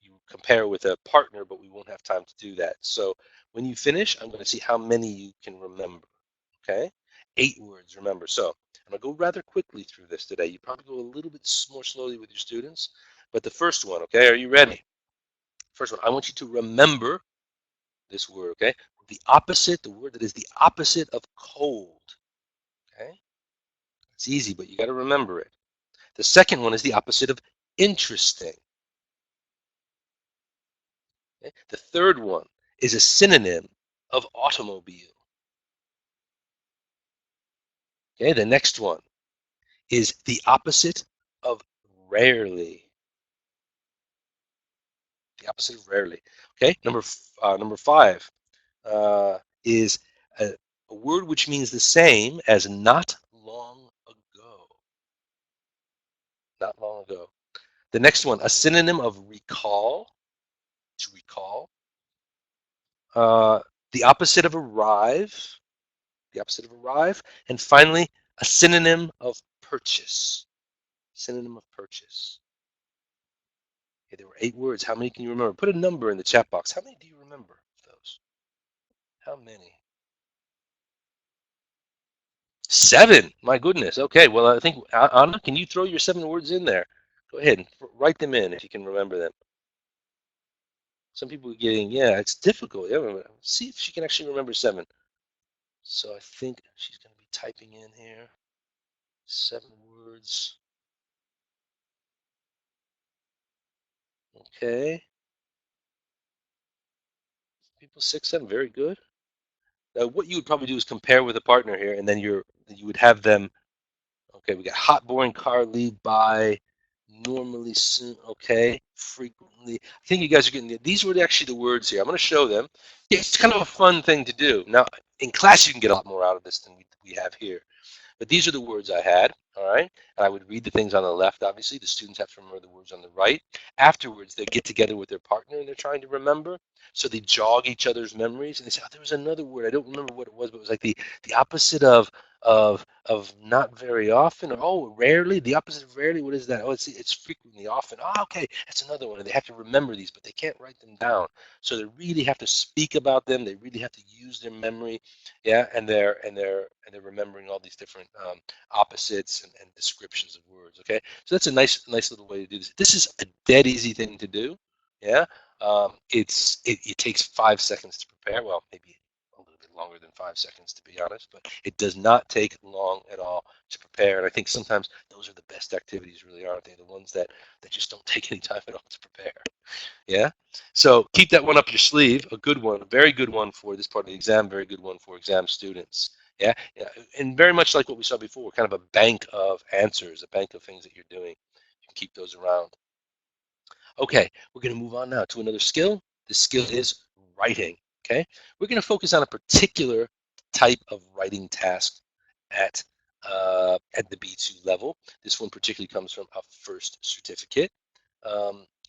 you compare with a partner, but we won't have time to do that. So when you finish, I'm going to see how many you can remember. Okay, 8 words, remember. So I'm going to go rather quickly through this today. You probably go a little bit more slowly with your students, but the first one, okay, are you ready? First one, I want you to remember this word, okay? The word that is the opposite of cold, okay? It's easy, but you got to remember it. The second one is the opposite of interesting. Okay? The third one is a synonym of automobile. Okay, the next one is the opposite of rarely. The opposite of rarely. Okay, number 5 is a word which means the same as not long ago. Not long ago. The next one, a synonym of recall. To recall. Uh, the opposite of arrive. The opposite of arrive. And finally, a synonym of purchase. Synonym of purchase. Okay, there were 8 words. How many can you remember? Put a number in the chat box. How many do you remember of those? How many? 7. My goodness. Okay. Well, I think Anna, can you throw your 7 words in there? Go ahead and write them in if you can remember them. Some people are getting, yeah, it's difficult. Yeah, see if she can actually remember 7. So I think she's going to be typing in here 7 words. Okay. People 6, 7. Very good. Now, what you would probably do is compare with a partner here, and then you would have them. Okay, we got hot, boring car, leave by, normally, soon. Okay, frequently. I think you guys are getting these were actually the words here. I'm going to show them. It's kind of a fun thing to do. Now, in class, you can get a lot more out of this than we have here. But these are the words I had, all right? And I would read the things on the left, obviously. The students have to remember the words on the right. Afterwards, they get together with their partner and they're trying to remember. So they jog each other's memories and they say, oh, there was another word. I don't remember what it was, but it was like the opposite of not very often. Or, oh, rarely. The opposite of rarely, what is that? Oh, it's frequently, often. Oh, okay, that's another one. And they have to remember these, but they can't write them down. So they really have to speak about them. They really have to use their memory, yeah, and they're remembering all these different opposites and descriptions of words. Okay, so that's a nice little way to do this. This is a dead easy thing to do. Yeah, it takes 5 seconds to prepare. Well, maybe a little bit longer than 5 seconds to be honest, but it does not take long at all to prepare. And I think sometimes those are the best activities, really, aren't they? The ones that just don't take any time at all to prepare. Yeah. So keep that one up your sleeve. A good one, a very good one for this part of the exam. Very good one for exam students. Yeah. Yeah. And very much like what we saw before, kind of a bank of answers, a bank of things that you're doing. You can keep those around. Okay. We're going to move on now to another skill. The skill is writing. Okay. We're going to focus on a particular type of writing task at the B2 level. This one particularly comes from a first certificate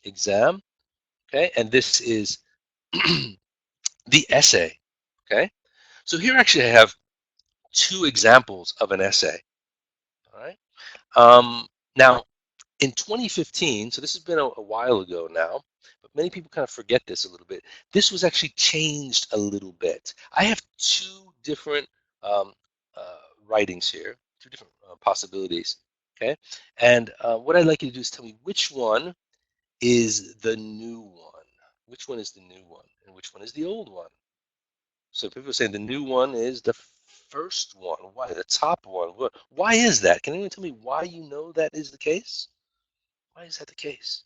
exam. Okay, and this is the essay. Okay, so here actually I have 2 examples of an essay. All right. Now, in 2015, so this has been a while ago now, but many people kind of forget this a little bit. This was actually changed a little bit. I have 2 different um, writings here, 2 different possibilities. Okay, and what I'd like you to do is tell me which one is the new one. Which one is the new one and which one is the old one? So people are saying the new one is the first one. Why? The top one. Why is that? Can anyone tell me why you know that is the case? Why is that the case?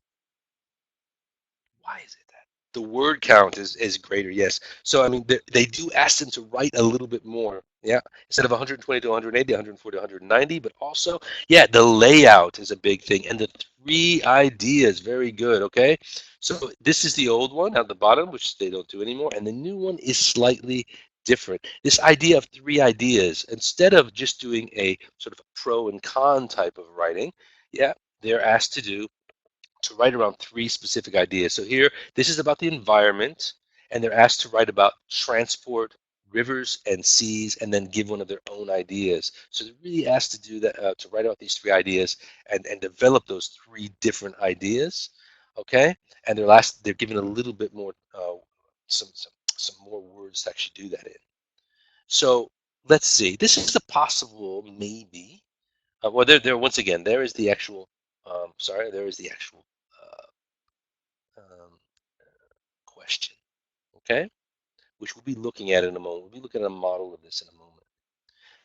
Why is it that? The word count is greater, yes. So I mean, they do ask them to write a little bit more, yeah. Instead of 120 to 180, 140 to 190, but also, yeah, the layout is a big thing, and the three ideas, very good. Okay, so this is the old one at the bottom, which they don't do anymore, and the new one is slightly different. This idea of three ideas, instead of just doing a sort of pro and con type of writing, yeah, they're asked to write around three specific ideas. So here, this is about the environment, and they're asked to write about transport, rivers, and seas, and then give one of their own ideas. So they're really asked to do that, to write about these three ideas and develop those three different ideas. Okay, and they're given a little bit more, some more words to actually do that in. So let's see. This is a possible maybe. Well, there once again, there is the actual. Sorry, there is the actual um, question, okay? Which we'll be looking at in a moment. We'll be looking at a model of this in a moment.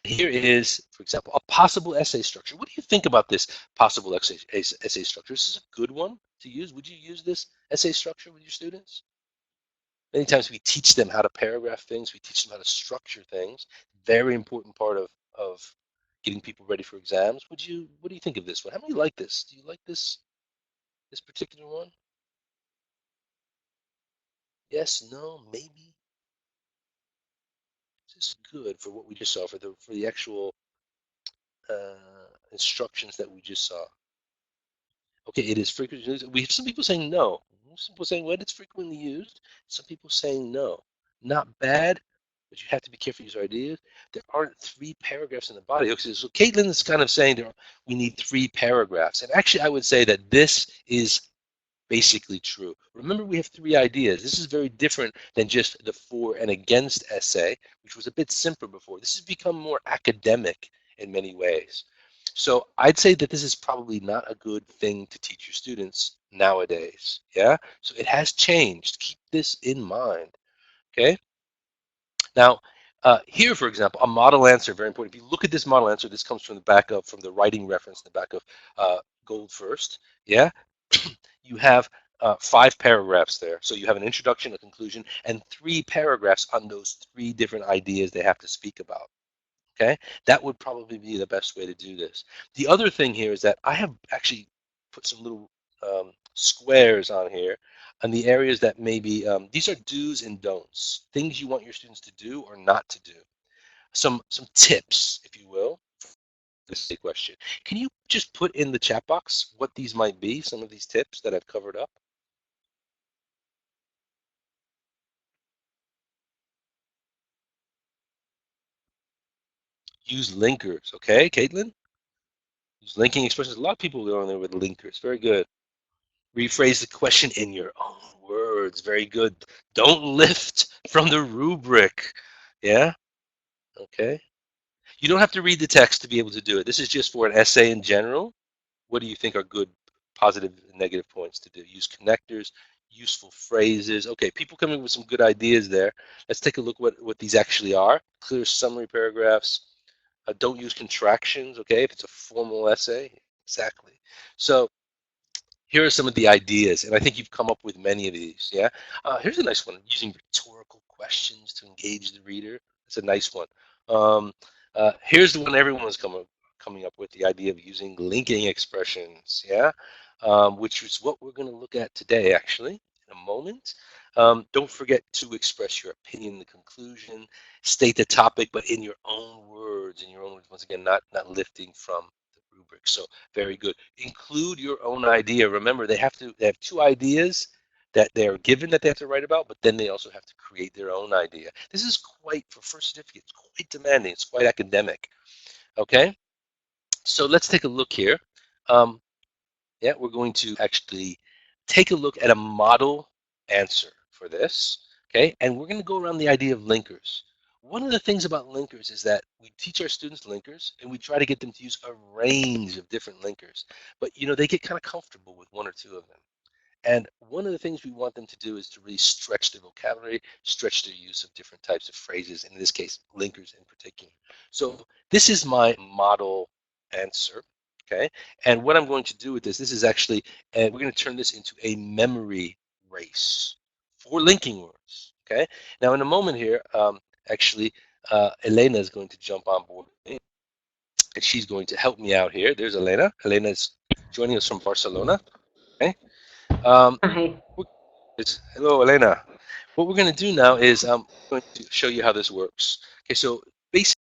Here is, for example, a possible essay structure. What do you think about this possible essay structure? This is a good one to use. Would you use this essay structure with your students? Many times we teach them how to paragraph things. We teach them how to structure things. Very important part of getting people ready for exams. What do you think of this one? How many like this? Do you like this particular one? Yes, no, maybe. This is good for what we just saw for the actual instructions that we just saw. Okay, it is frequently used. We have some people saying no. Some people saying what it's frequently used. Some people saying no. Not bad, but you have to be careful with your ideas. There aren't three paragraphs in the body. Okay, so Caitlin is kind of saying we need three paragraphs. And actually, I would say that this is basically true. Remember, we have three ideas. This is very different than just the for and against essay, which was a bit simpler before. This has become more academic in many ways. So I'd say that this is probably not a good thing to teach your students nowadays. Yeah. So it has changed. Keep this in mind. Okay. Now, here, for example, a model answer, very important. If you look at this model answer, this comes from the back of, from the writing reference, in the back of Gold First. Yeah, you have five paragraphs there. So you have an introduction, a conclusion, and three paragraphs on those three different ideas they have to speak about. Okay, that would probably be the best way to do this. The other thing here is that I have actually put some little squares on here on the areas that maybe these are do's and don'ts, things you want your students to do or not to do. Some tips, if you will. This is a question. Can you just put in the chat box what these might be? Some of these tips that I've covered up. Use linkers, okay, Caitlin? Use linking expressions. A lot of people go on there with linkers. Very good. Rephrase the question in your own words. Very good. Don't lift from the rubric. Yeah? Okay. You don't have to read the text to be able to do it. This is just for an essay in general. What do you think are good positive and negative points to do? Use connectors, useful phrases. Okay, people coming with some good ideas there. Let's take a look what these actually are. Clear summary paragraphs. Don't use contractions, okay, if it's a formal essay. Exactly. So here are some of the ideas, and I think you've come up with many of these. Yeah. Here's a nice one: using rhetorical questions to engage the reader. That's a nice one. Here's the one everyone is coming up with: the idea of using linking expressions. Yeah, which is what we're going to look at today, actually, in a moment. Don't forget to express your opinion in the conclusion. State the topic, but in your own words. In your own words. Once again, not lifting from the rubric. So very good. Include your own idea. Remember, they have two ideas that they are given that they have to write about, but then they also have to create their own idea. This is quite, for first certificate, it's quite demanding. It's quite academic. Okay, so let's take a look here. Um, yeah, we're going to actually take a look at a model answer for this. Okay, and we're going to go around the idea of linkers. One of the things about linkers is that we teach our students linkers and we try to get them to use a range of different linkers. But you know, they get kind of comfortable with one or two of them. And one of the things we want them to do is to really stretch their vocabulary, stretch their use of different types of phrases, in this case, linkers in particular. So this is my model answer, okay? And what I'm going to do with this is actually, and we're going to turn this into a memory race for linking words, okay? Now, in a moment here, actually, Elena is going to jump on board, and she's going to help me out here. There's Elena. Elena is joining us from Barcelona, okay? Um, Hi. Hello, Elena. What we're going to do now is I'm going to show you how this works. Okay, so basically,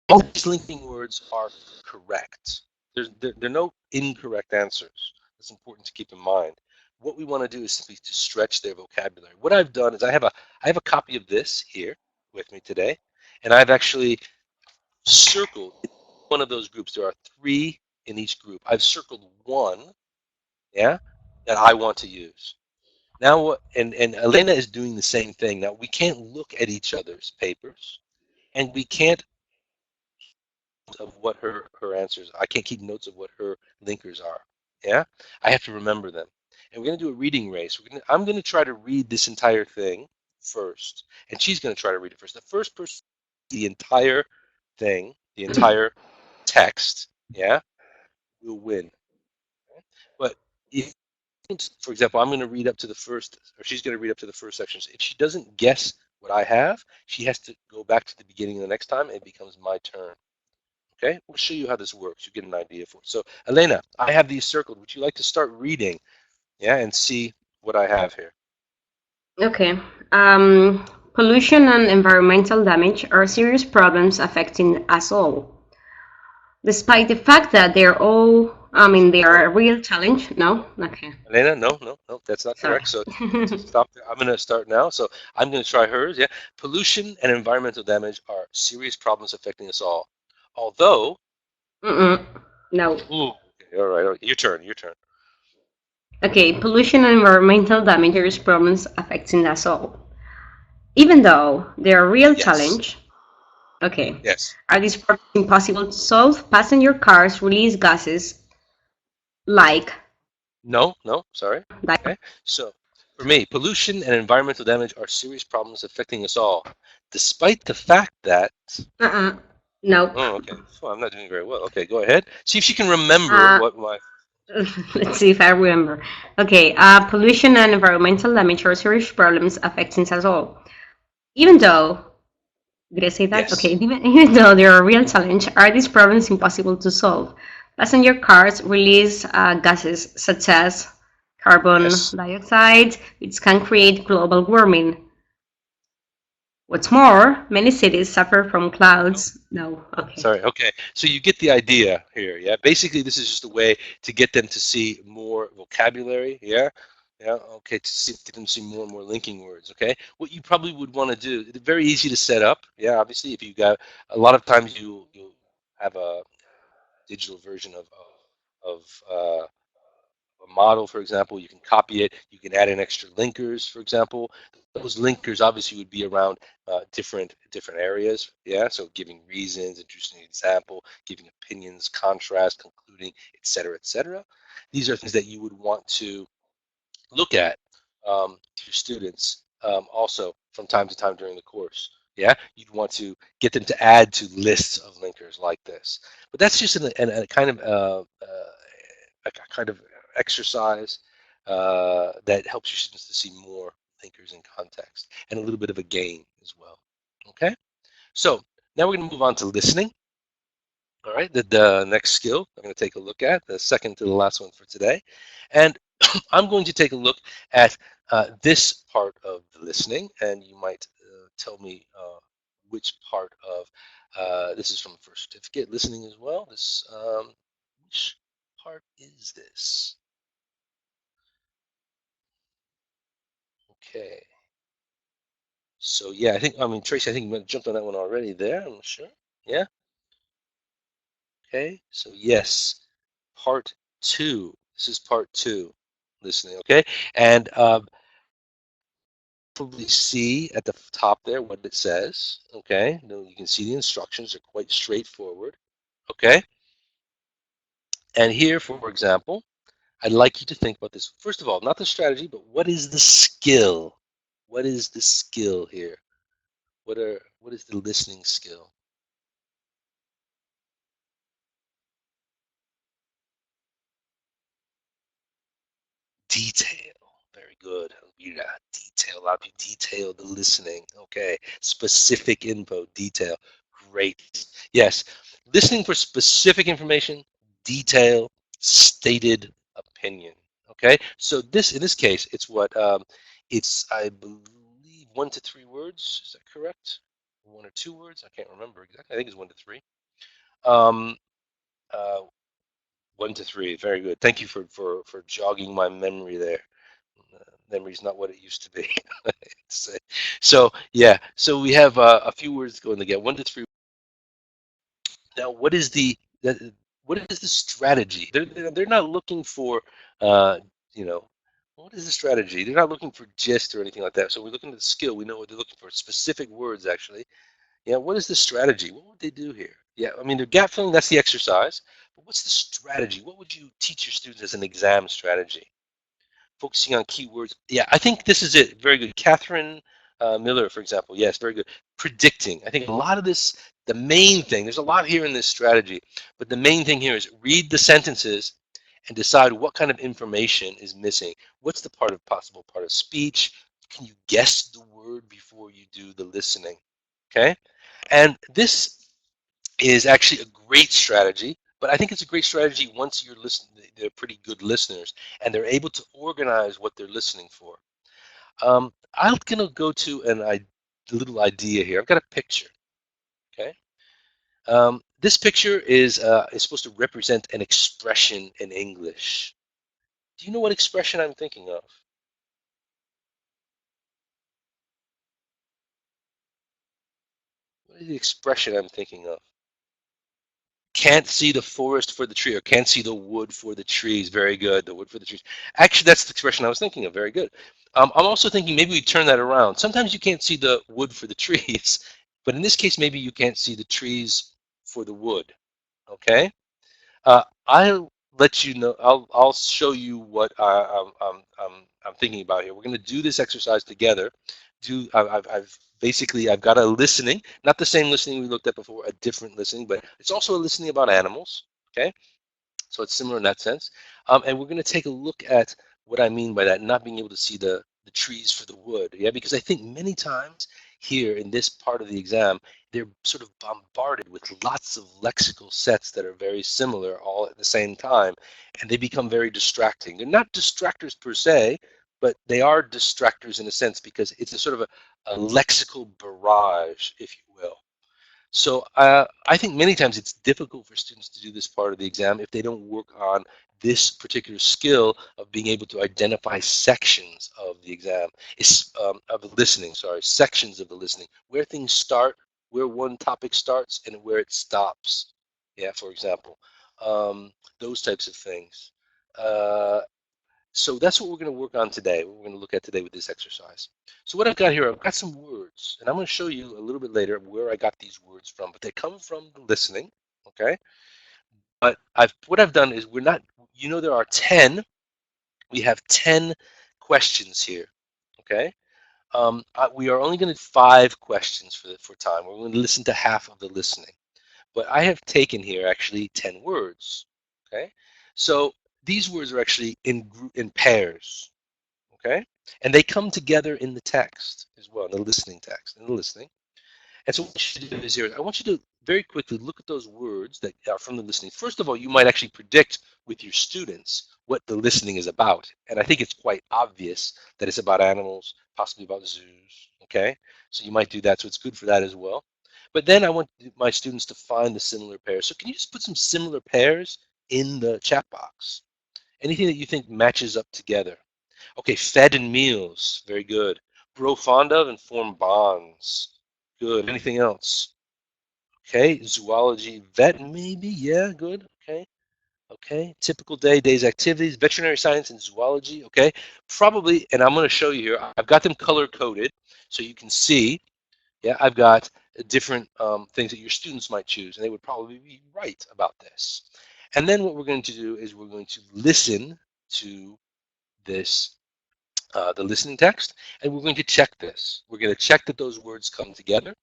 all these linking words are correct. There are no incorrect answers. That's important to keep in mind. What we want to do is simply to stretch their vocabulary. What I've done is I have a copy of this here with me today, and I've actually circled one of those groups. There are 3 in each group. I've circled one, yeah, that I want to use. Now, and Elena is doing the same thing. Now, we can't look at each other's papers, and we can't of what her answers. I can't keep notes of what her linkers are. Yeah, I have to remember them. And we're gonna do a reading race. I'm gonna try to read this entire thing first, and she's gonna try to read it first. The first person, the entire thing, the entire text, yeah, will win. Okay? But if, for example, I'm going to read up to the first, or she's going to read up to the first section. If she doesn't guess what I have, she has to go back to the beginning the next time, and it becomes my turn. Okay, we'll show you how this works. You get an idea for it. So, Elena, I have these circled. Would you like to start reading, yeah, and see what I have here? Okay. Pollution and environmental damage are serious problems affecting us all. Despite the fact that they are No, a real challenge. No? Okay. Elena, no, no, no, that's not Sorry. correct. So stop there. I'm going to start now. So I'm going to try hers. Yeah, pollution and environmental damage are serious problems affecting us all. Although, Mm-mm. No. ooh, okay, all right, your turn, your turn. Okay. Pollution and environmental damage are serious problems affecting us all. Even though they're a real Yes, challenge, okay, yes. are these problems impossible to solve? Passenger cars release gases like No, no, sorry. that. Okay. So for me, pollution and environmental damage are serious problems affecting us all, despite the fact that, Uh-uh. Nope. oh, okay, well, I'm not doing very well. Okay, go ahead. See if she can remember Uh, what my, let's see if I remember. Okay, pollution and environmental damage are serious problems affecting us all. Even though, did I say that? Okay, yes, even though they are a real challenge, are these problems impossible to solve? Passenger cars release gases such as carbon yes. dioxide, which can create global warming. What's more, many cities suffer from No, clouds. No, okay. sorry. Okay, so you get the idea here. Yeah, basically, this is just a way to get them to see more vocabulary. Yeah, yeah. Okay, to see, get them to see more and more linking words. Okay, what you probably would want to do. It's very easy to set up. Yeah, obviously, if you got a lot of times you have a digital version of a model, for example. You can copy it. You can add in extra linkers, for example. Those linkers obviously would be around different areas. Yeah, so giving reasons, introducing an example, giving opinions, contrast, concluding, etc., etc. These are things that you would want to look at to students also from time to time during the course. Yeah, you'd want to get them to add to lists of linkers like this. But that's just a kind of a kind of exercise that helps your students to see more linkers in context and a little bit of a game as well. Okay, so now we're going to move on to listening. All right, the next skill I'm going to take a look at, the second to the last one for today. And I'm going to take a look at this part of the listening, and you might tell me which part of this is from the first certificate, listening as well. Which part is this? Okay. So yeah, I mean, Tracy, I think you might have jumped on that one already there. I'm not sure. Yeah. Okay. So yes, part two. This is part two, listening. Okay. And probably see at the top there what it says. Okay. You can see the instructions are quite straightforward. Okay. And here, for example, I'd like you to think about this. First of all, not the strategy, but what is the skill? What is the skill here? What is the listening skill? Detail. Very good. Yeah, detail. A lot of people detail the listening. Okay. Specific info, detail. Great. Yes. Listening for specific information, detail, stated opinion. Okay. So this, in this case, it's what it's, I believe, 1 to 3 words. Is that correct? 1 or 2 words? I can't remember exactly. I think it's 1 to 3. Um, uh, 1 to 3. Very good. Thank you for jogging my memory there. Memory's not what it used to be. So yeah, so we have a few words going to get 1 to 3. Now, what is the strategy? They're not looking for you know what is the strategy? They're not looking for gist or anything like that. So we're looking at the skill. We know what they're looking for. Specific words, actually. Yeah. What is the strategy? What would they do here? Yeah. I mean, they're gap filling. That's the exercise. But what's the strategy? What would you teach your students as an exam strategy? Focusing on keywords. Yeah, I think this is it. Very good. Catherine Miller, for example. Yes, very good. Predicting. I think a lot of this, the main thing, there's a lot here in this strategy, but the main thing here is read the sentences and decide what kind of information is missing. What's the possible part of speech? Can you guess the word before you do the listening? Okay? And this is actually a great strategy. But I think it's a great strategy once you're listening. They're pretty good listeners, and they're able to organize what they're listening for. I'm gonna go to a little idea here. I've got a picture. Okay. This picture is supposed to represent an expression in English. Do you know what expression I'm thinking of? What is the expression I'm thinking of? Can't see the forest for the tree, or can't see the wood for the trees. Very good. The wood for the trees. Actually, that's the expression I was thinking of. Very good. I'm also thinking maybe we turn that around. Sometimes you can't see the wood for the trees, but in this case, maybe you can't see the trees for the wood. Okay. I'll let you know. I'll show you what I'm thinking about here. We're going to do this exercise together. I've basically I've got a listening, not the same listening we looked at before, a different listening, but it's also a listening about animals. Okay. So it's similar in that sense. And we're going to take a look at what I mean by that, not being able to see the trees for the wood. Yeah, because I think many times here in this part of the exam, they're sort of bombarded with lots of lexical sets that are very similar all at the same time, and they become very distracting. They're not distractors per se, but they are distractors in a sense because it's a sort of a lexical barrage, if you will. So I think many times it's difficult for students to do this part of the exam if they don't work on this particular skill of being able to identify sections of the exam, of the listening, sorry, sections of the listening, where things start, where one topic starts, and where it stops. Yeah, for example, those types of things. Uh, so that's what we're going to work on today. What we're going to look at today with this exercise. So what I've got here, I've got some words, and I'm going to show you a little bit later where I got these words from, but they come from the listening, okay? But what I've done is we're not, there are 10, we have 10 questions here, okay? We are only going to do 5 questions for time. We're going to listen to half of the listening. But I have taken here actually 10 words, okay? So these words are actually in pairs, okay? And they come together in the text as well, in the listening text, in the listening. And so what you should do is here, I want you to very quickly look at those words that are from the listening. First of all, you might actually predict with your students what the listening is about. And I think it's quite obvious that it's about animals, possibly about zoos, okay? So you might do that, so it's good for that as well. But then I want my students to find the similar pairs. So can you just put some similar pairs in the chat box? Anything that you think matches up together. Okay, fed and meals. Very good. Grow fond of and form bonds. Good. Anything else? Okay, zoology, vet, maybe. Yeah, good. Okay. Okay, typical day, day's activities, veterinary science and zoology. Okay, probably, and I'm going to show you here. I've got them color coded so you can see. Yeah, I've got different things that your students might choose, and they would probably be right about this. And then what we're going to do is we're going to listen to this the listening text, and we're going to check this. We're going to check that those words come together,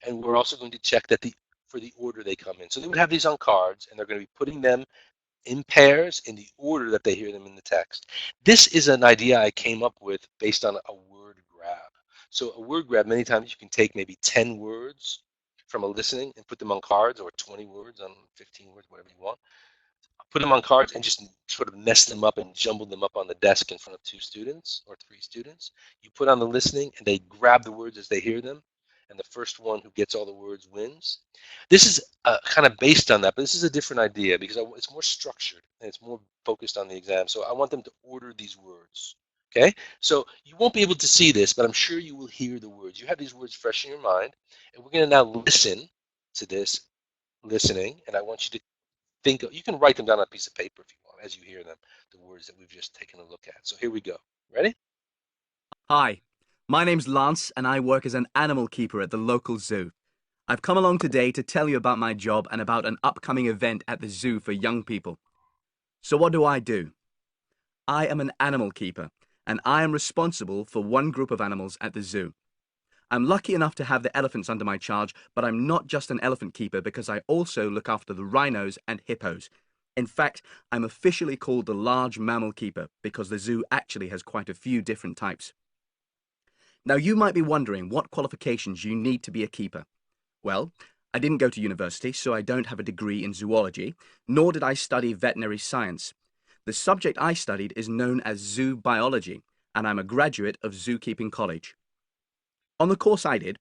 and we're also going to check that for the order they come in. So they would have these on cards, and they're going to be putting them in pairs in the order that they hear them in the text. This is an idea I came up with based on a word grab. So a word grab, many times you can take maybe 10 words from a listening and put them on cards, or 20 words on 15 words, whatever you want, put them on cards and just sort of mess them up and jumble them up on the desk in front of two students or three students. You put on the listening and they grab the words as they hear them, and the first one who gets all the words wins. This is kind of based on that, but this is a different idea because it's more structured and it's more focused on the exam. So I want them to order these words. Okay, so you won't be able to see this, but I'm sure you will hear the words. You have these words fresh in your mind, and we're going to now listen to this listening, and I want you to you can write them down on a piece of paper if you want as you hear them, the words that we've just taken a look at. So here we go. Ready? Hi, my name's Lance and I work as an animal keeper at the local zoo. I've come along today to tell you about my job and about an upcoming event at the zoo for young people. So what do? I am an animal keeper and I am responsible for one group of animals at the zoo. I'm lucky enough to have the elephants under my charge, but I'm not just an elephant keeper because I also look after the rhinos and hippos. In fact, I'm officially called the large mammal keeper because the zoo actually has quite a few different types. Now, you might be wondering what qualifications you need to be a keeper. Well, I didn't go to university, so I don't have a degree in zoology, nor did I study veterinary science. The subject I studied is known as zoo biology, and I'm a graduate of Zookeeping College. On the course I did,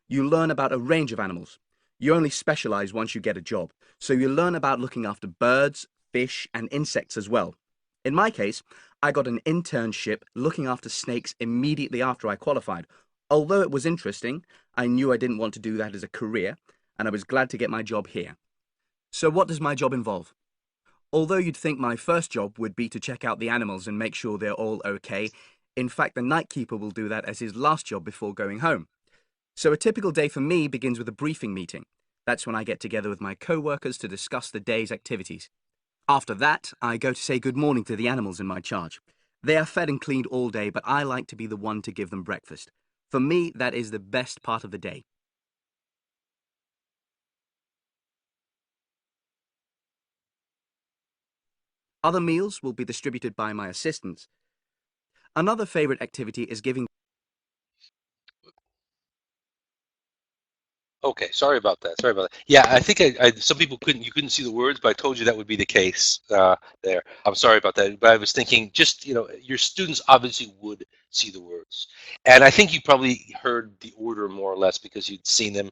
you learn about a range of animals. You only specialize once you get a job, so you learn about looking after birds, fish, and insects as well. In my case, I got an internship looking after snakes immediately after I qualified. Although it was interesting, I knew I didn't want to do that as a career, and I was glad to get my job here. So what does my job involve? Although you'd think my first job would be to check out the animals and make sure they're all okay, in fact the night keeper will do that as his last job before going home. So a typical day for me begins with a briefing meeting. That's when I get together with my co-workers to discuss the day's activities. After that, I go to say good morning to the animals in my charge. They are fed and cleaned all day, but I like to be the one to give them breakfast. For me, that is the best part of the day. Other meals will be distributed by my assistants. Another favorite activity is giving. Okay, sorry about that. Sorry about that. Yeah, I think some people you couldn't see the words, but I told you that would be the case there. I'm sorry about that, but I was thinking just, your students obviously would see the words. And I think you probably heard the order more or less because you'd seen them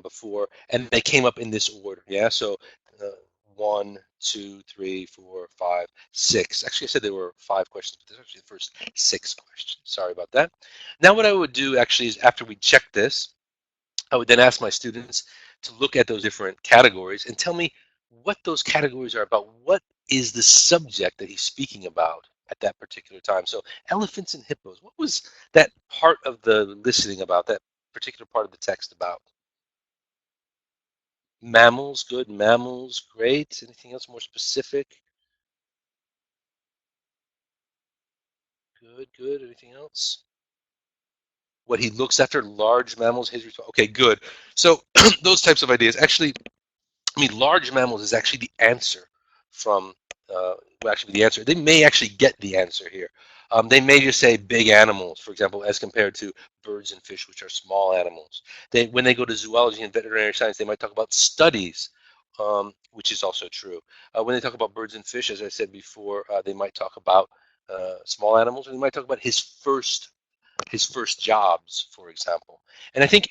before, and they came up in this order. Yeah, so uh, 1, 2, 3, 4, 5, 6. Actually, I said there were 5 questions, but there's actually the first 6 questions. Sorry about that. Now, what I would do actually is after we check this, I would then ask my students to look at those different categories and tell me what those categories are about. What is the subject that he's speaking about at that particular time? So elephants and hippos, what was that part of the listening about, that particular part of the text about? Mammals, good. Mammals, great. Anything else more specific? Good, good. Anything else? What he looks after, large mammals, his response. Okay, good. So those types of ideas. Actually, I mean, large mammals is actually the answer from, well, actually the answer. They may actually get the answer here. They may just say big animals, for example, as compared to birds and fish, which are small animals. When they go to zoology and veterinary science, they might talk about studies, which is also true. When they talk about birds and fish, as I said before, they might talk about small animals, or they might talk about his first jobs, for example. And I think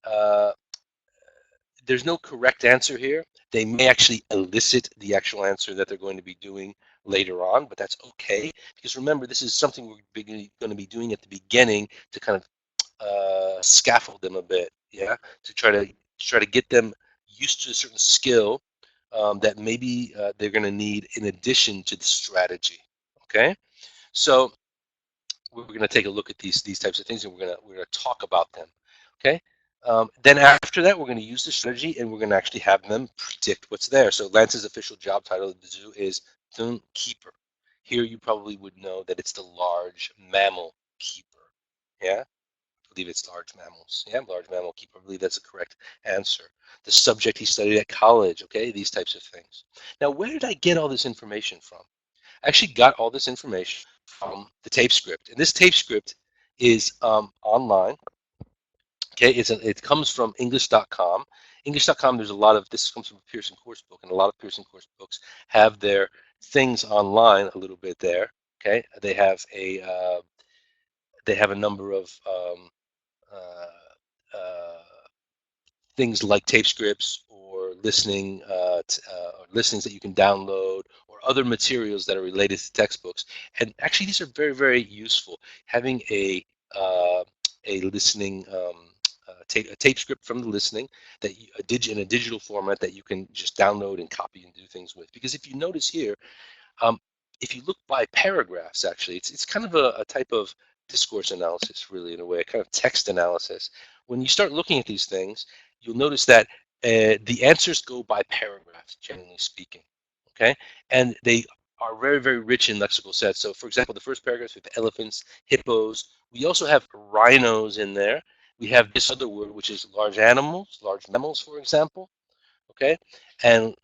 uh, there's no correct answer here. They may actually elicit the actual answer that they're going to be doing later on, but that's okay because remember, this is something we're going to be doing at the beginning to kind of scaffold them a bit, yeah, to try to get them used to a certain skill that maybe they're going to need in addition to the strategy. Okay, so we're going to take a look at these types of things, and we're going to talk about them. Okay. Then after that, we're going to use the strategy, and we're going to actually have them predict what's there. So Lance's official job title at the zoo is Zoom Keeper. Here you probably would know that it's the large mammal keeper. Yeah, I believe it's large mammals. Yeah, large mammal keeper. I believe that's the correct answer. The subject he studied at college. Okay, these types of things. Now, where did I get all this information from? I actually got all this information from the tape script, and this tape script is online. Okay, it comes from English.com. English.com. There's a lot of this comes from a Pearson course book, and a lot of Pearson course books have their things online a little bit there. Okay, they have a number of uh, things like tape scripts or listenings that you can download or other materials that are related to textbooks. And actually, these are very, very useful. Having uh, a listening a tape script from the listening that in a digital format that you can just download and copy and do things with. Because if you notice here, um, if you look by paragraphs, actually, it's kind of a type of discourse analysis, really, in a way, a kind of text analysis. When you start looking at these things, you'll notice that the answers go by paragraphs, generally speaking. Okay, and they are very, very rich in lexical sets. So, for example, the first paragraph we have elephants, hippos. We also have rhinos in there. We have this other word, which is large animals, large mammals, for example. Okay, and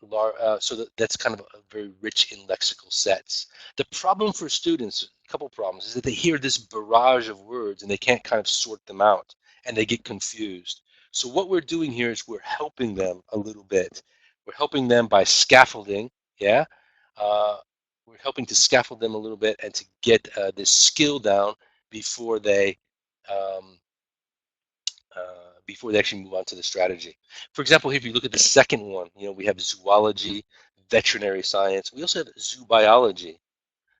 so that's kind of a very rich in lexical sets. The problem for students, a couple problems, is that they hear this barrage of words and they can't kind of sort them out and they get confused. So what we're doing here is we're helping them a little bit. We're helping them by scaffolding, yeah. Uh, we're helping to scaffold them a little bit and to get this skill down before they um, before they actually move on to the strategy. For example, if you look at the second one, we have zoology, veterinary science. We also have zoobiology.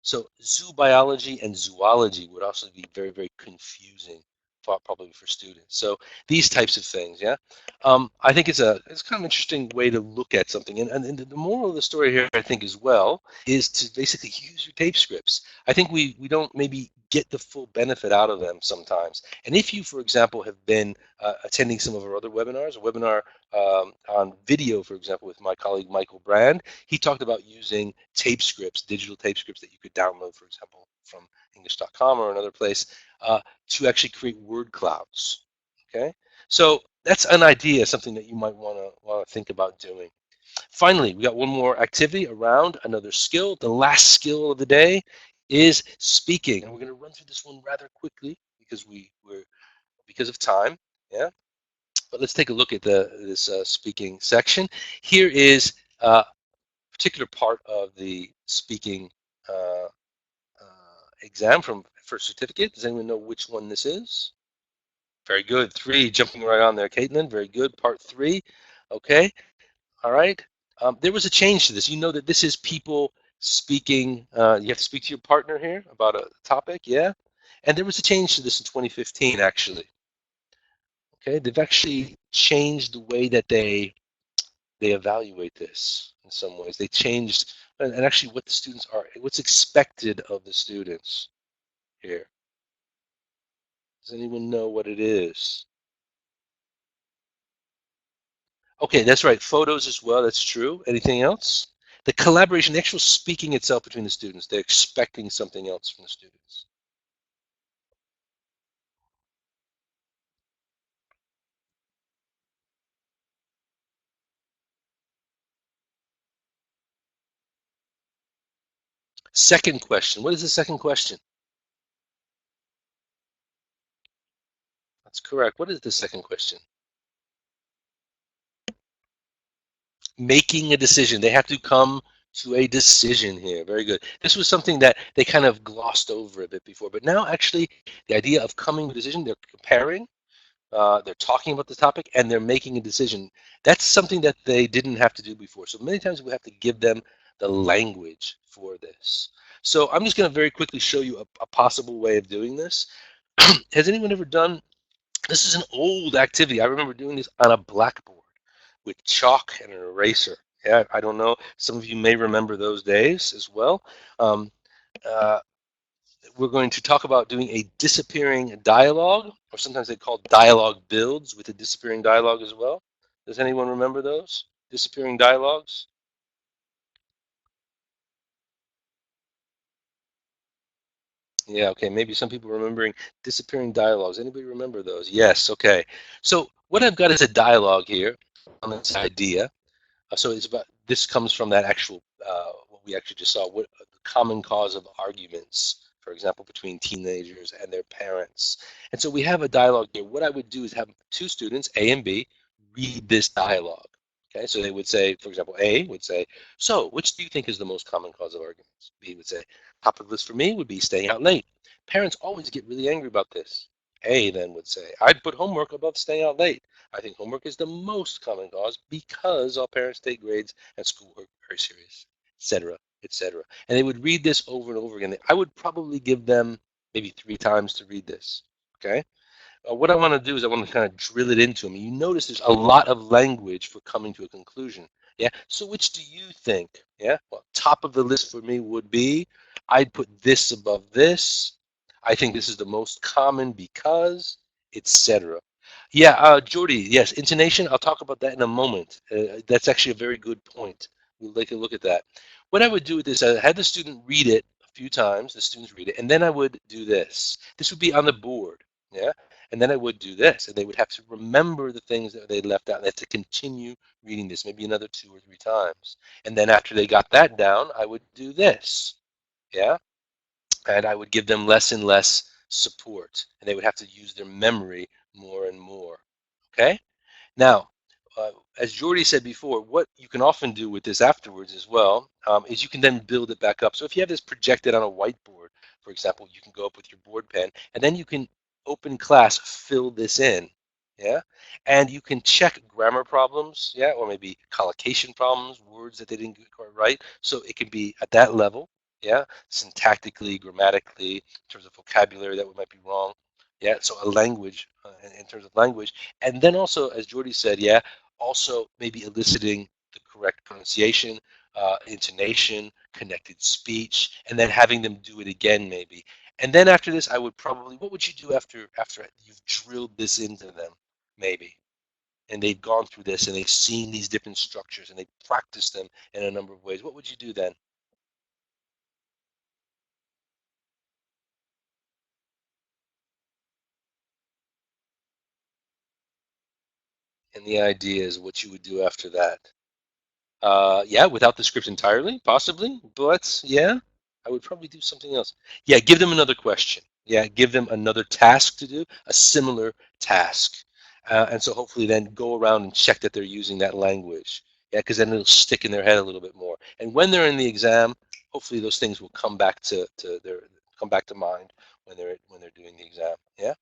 So zoobiology and zoology would also be very, very confusing, probably for students. So these types of things, yeah. I think it's kind of an interesting way to look at something. And the moral of the story here, I think, as well, is to basically use your tape scripts. I think we don't maybe get the full benefit out of them sometimes. And if you, for example, have been attending some of our other webinars, a webinar on video, for example, with my colleague Michael Brand, he talked about using tape scripts, digital tape scripts that you could download, for example, from English.com or another place, to actually create word clouds. Okay, so that's an idea, something that you might want to think about doing. Finally, we got one more activity around another skill. The last skill of the day is speaking, and we're going to run through this one rather quickly because we're because of time. Yeah, but let's take a look at this speaking section. Here is a particular part of the speaking uh, exam from first certificate. Does anyone know which one this is? Very good. 3, jumping right on there, Caitlin. Very good. Part 3. Okay. All right. There was a change to this. You know that this is people speaking. You have to speak to your partner here about a topic. Yeah. And there was a change to this in 2015, actually. Okay. They've actually changed the way that they evaluate this in some ways. They changed, and actually what the students are, what's expected of the students here. Does anyone know what it is? Okay, that's right. Photos as well. That's true. Anything else? The collaboration, the actual speaking itself between the students, they're expecting something else from the students. Second question. What is the second question? That's correct. What is the second question? Making a decision. They have to come to a decision here. Very good. This was something that they kind of glossed over a bit before, but now actually the idea of coming to a decision, they're comparing, they're talking about the topic, and they're making a decision. That's something that they didn't have to do before. So many times we have to give them the language for this. So I'm just going to very quickly show you a possible way of doing this. Has anyone ever done, this is an old activity. I remember doing this on a blackboard with chalk and an eraser. Yeah, I don't know. Some of you may remember those days as well. Um, uh, we're going to talk about doing a disappearing dialogue, or sometimes they call dialogue builds with a disappearing dialogue as well. Does anyone remember those disappearing dialogues? Yeah, okay. Maybe some people remembering disappearing dialogues. Anybody remember those? Yes, okay. So what I've got is a dialogue here on this idea. So it's about this comes from that actual what we actually just saw. What the common cause of arguments, for example, between teenagers and their parents. And so we have a dialogue here. What I would do is have two students, A and B, read this dialogue. Okay, so they would say, for example, A would say, "So, which do you think is the most common cause of arguments?" B would say, "Top of the list for me would be staying out late. Parents always get really angry about this." A then would say, "I'd put homework above staying out late. I think homework is the most common cause because all parents take grades and schoolwork very serious, etc., etc." And they would read this over and over again. I would probably give them maybe 3 times to read this. Okay. What I want to do is I want to kind of drill it into them. You notice there's a lot of language for coming to a conclusion. Yeah. So which do you think? Yeah. Well, top of the list for me would be I'd put this above this. I think this is the most common because, etc. Yeah, Jordy, yes, intonation. I'll talk about that in a moment. That's actually a very good point. We'll take a look at that. What I would do with this, I had the student read it a few times, the students read it, and then I would do this. This would be on the board. Yeah. And then I would do this, and they would have to remember the things that they left out. And they have to continue reading this, maybe another 2 or 3 times. And then after they got that down, I would do this, yeah, and I would give them less and less support, and they would have to use their memory more and more. Okay. Now, as Jordy said before, what you can often do with this afterwards as well is you can then build it back up. So if you have this projected on a whiteboard, for example, you can go up with your board pen, and then you can open class, fill this in, yeah, and you can check grammar problems, yeah, or maybe collocation problems, words that they didn't get quite right. So it can be at that level, yeah, syntactically, grammatically, in terms of vocabulary that might be wrong, yeah. So a language, in terms of language, and then also, as Jordy said, yeah, also maybe eliciting the correct pronunciation, intonation, connected speech, and then having them do it again maybe. And then after this, I would probably, what would you do after you've drilled this into them, maybe? And they've gone through this and they've seen these different structures and they've practiced them in a number of ways. What would you do then? And the idea is what you would do after that. Yeah, without the script entirely, possibly, but yeah, I would probably do something else. Yeah, give them another question. Yeah, give them another task to do, a similar task. And so hopefully then go around and check that they're using that language. Yeah, because then it'll stick in their head a little bit more. And when they're in the exam, hopefully those things will come back to mind when they're doing the exam. Yeah.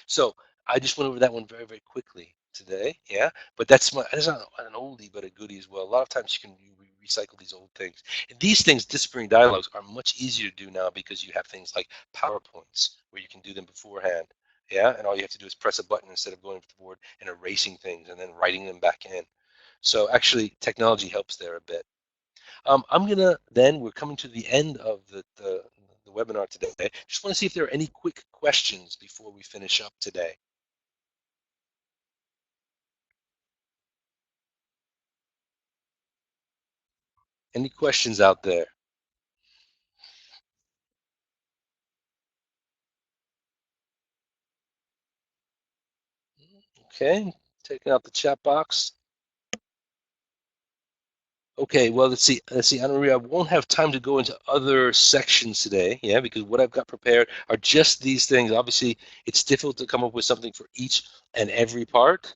So I just went over that one very, very quickly today. Yeah. But that's not an oldie, but a goodie as well. A lot of times you can recycle these old things. And these things, disappearing dialogues, are much easier to do now because you have things like PowerPoints where you can do them beforehand. Yeah, and all you have to do is press a button instead of going to the board and erasing things and then writing them back in. So actually, technology helps there a bit. I'm gonna then we're coming to the end of the webinar today. Just want to see if there are any quick questions before we finish up today. Any questions out there? Okay, taking out the chat box. Okay, well, let's see, Anna Maria, I won't have time to go into other sections today, yeah, because what I've got prepared are just these things. Obviously, it's difficult to come up with something for each and every part,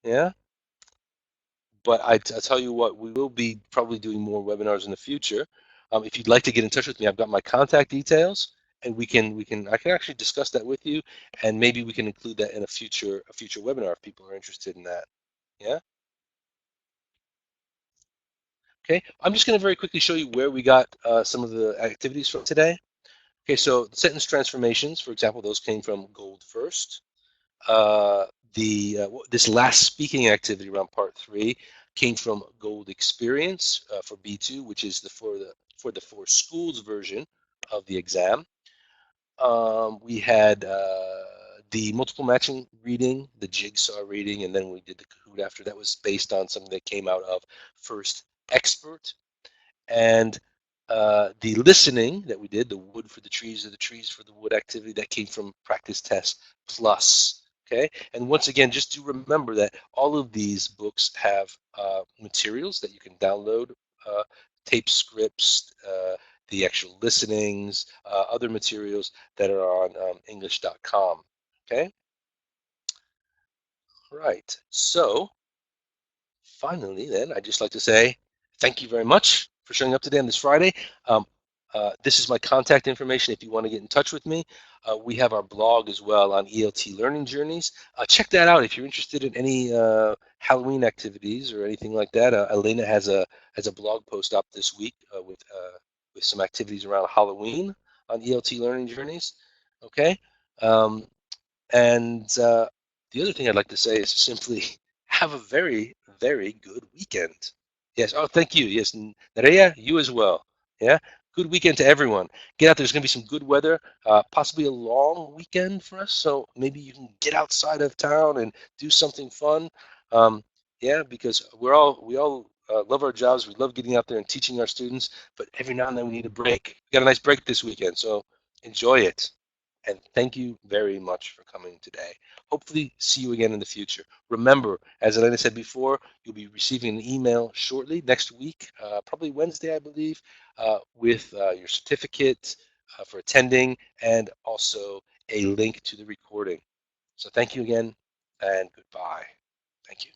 yeah, but I tell you what, we will be probably doing more webinars in the future. If you'd like to get in touch with me, I've got my contact details, and I can actually discuss that with you, and maybe we can include that in a future webinar if people are interested in that, yeah. Okay, I'm just going to very quickly show you where we got some of the activities from today. Okay, so sentence transformations, for example, those came from Gold First. This last speaking activity around part 3 came from Gold Experience for B2, which is for the for schools version of the exam. We had the multiple matching reading, the jigsaw reading, and then we did the Kahoot after. That was based on something that came out of First Expert. And The listening that we did, the wood for the trees or the trees for the wood activity, that came from practice test plus. Okay, and once again, just do remember that all of these books have materials that you can download, tape scripts, the actual listenings, other materials that are on English.com. Okay, right. So finally, then, I'd just like to say thank you very much for showing up today on this Friday. Um, this is my contact information if you want to get in touch with me. We have our blog as well on ELT Learning Journeys. Check that out if you're interested in any Halloween activities or anything like that. Elena has a blog post up this week with some activities around Halloween on ELT Learning Journeys. Okay. Um, and the other thing I'd like to say is simply have a very, very good weekend. Yes. Oh, thank you. Yes, Nerea, you as well. Yeah. Good weekend to everyone. Get out there. There's going to be some good weather, possibly a long weekend for us. So maybe you can get outside of town and do something fun. Um, yeah, because we all love our jobs. We love getting out there and teaching our students. But every now and then we need a break. We got a nice break this weekend, so enjoy it. And thank you very much for coming today. Hopefully see you again in the future. Remember, as Elena said before, you'll be receiving an email shortly next week, probably Wednesday, I believe, with your certificate for attending and also a link to the recording. So thank you again and goodbye. Thank you.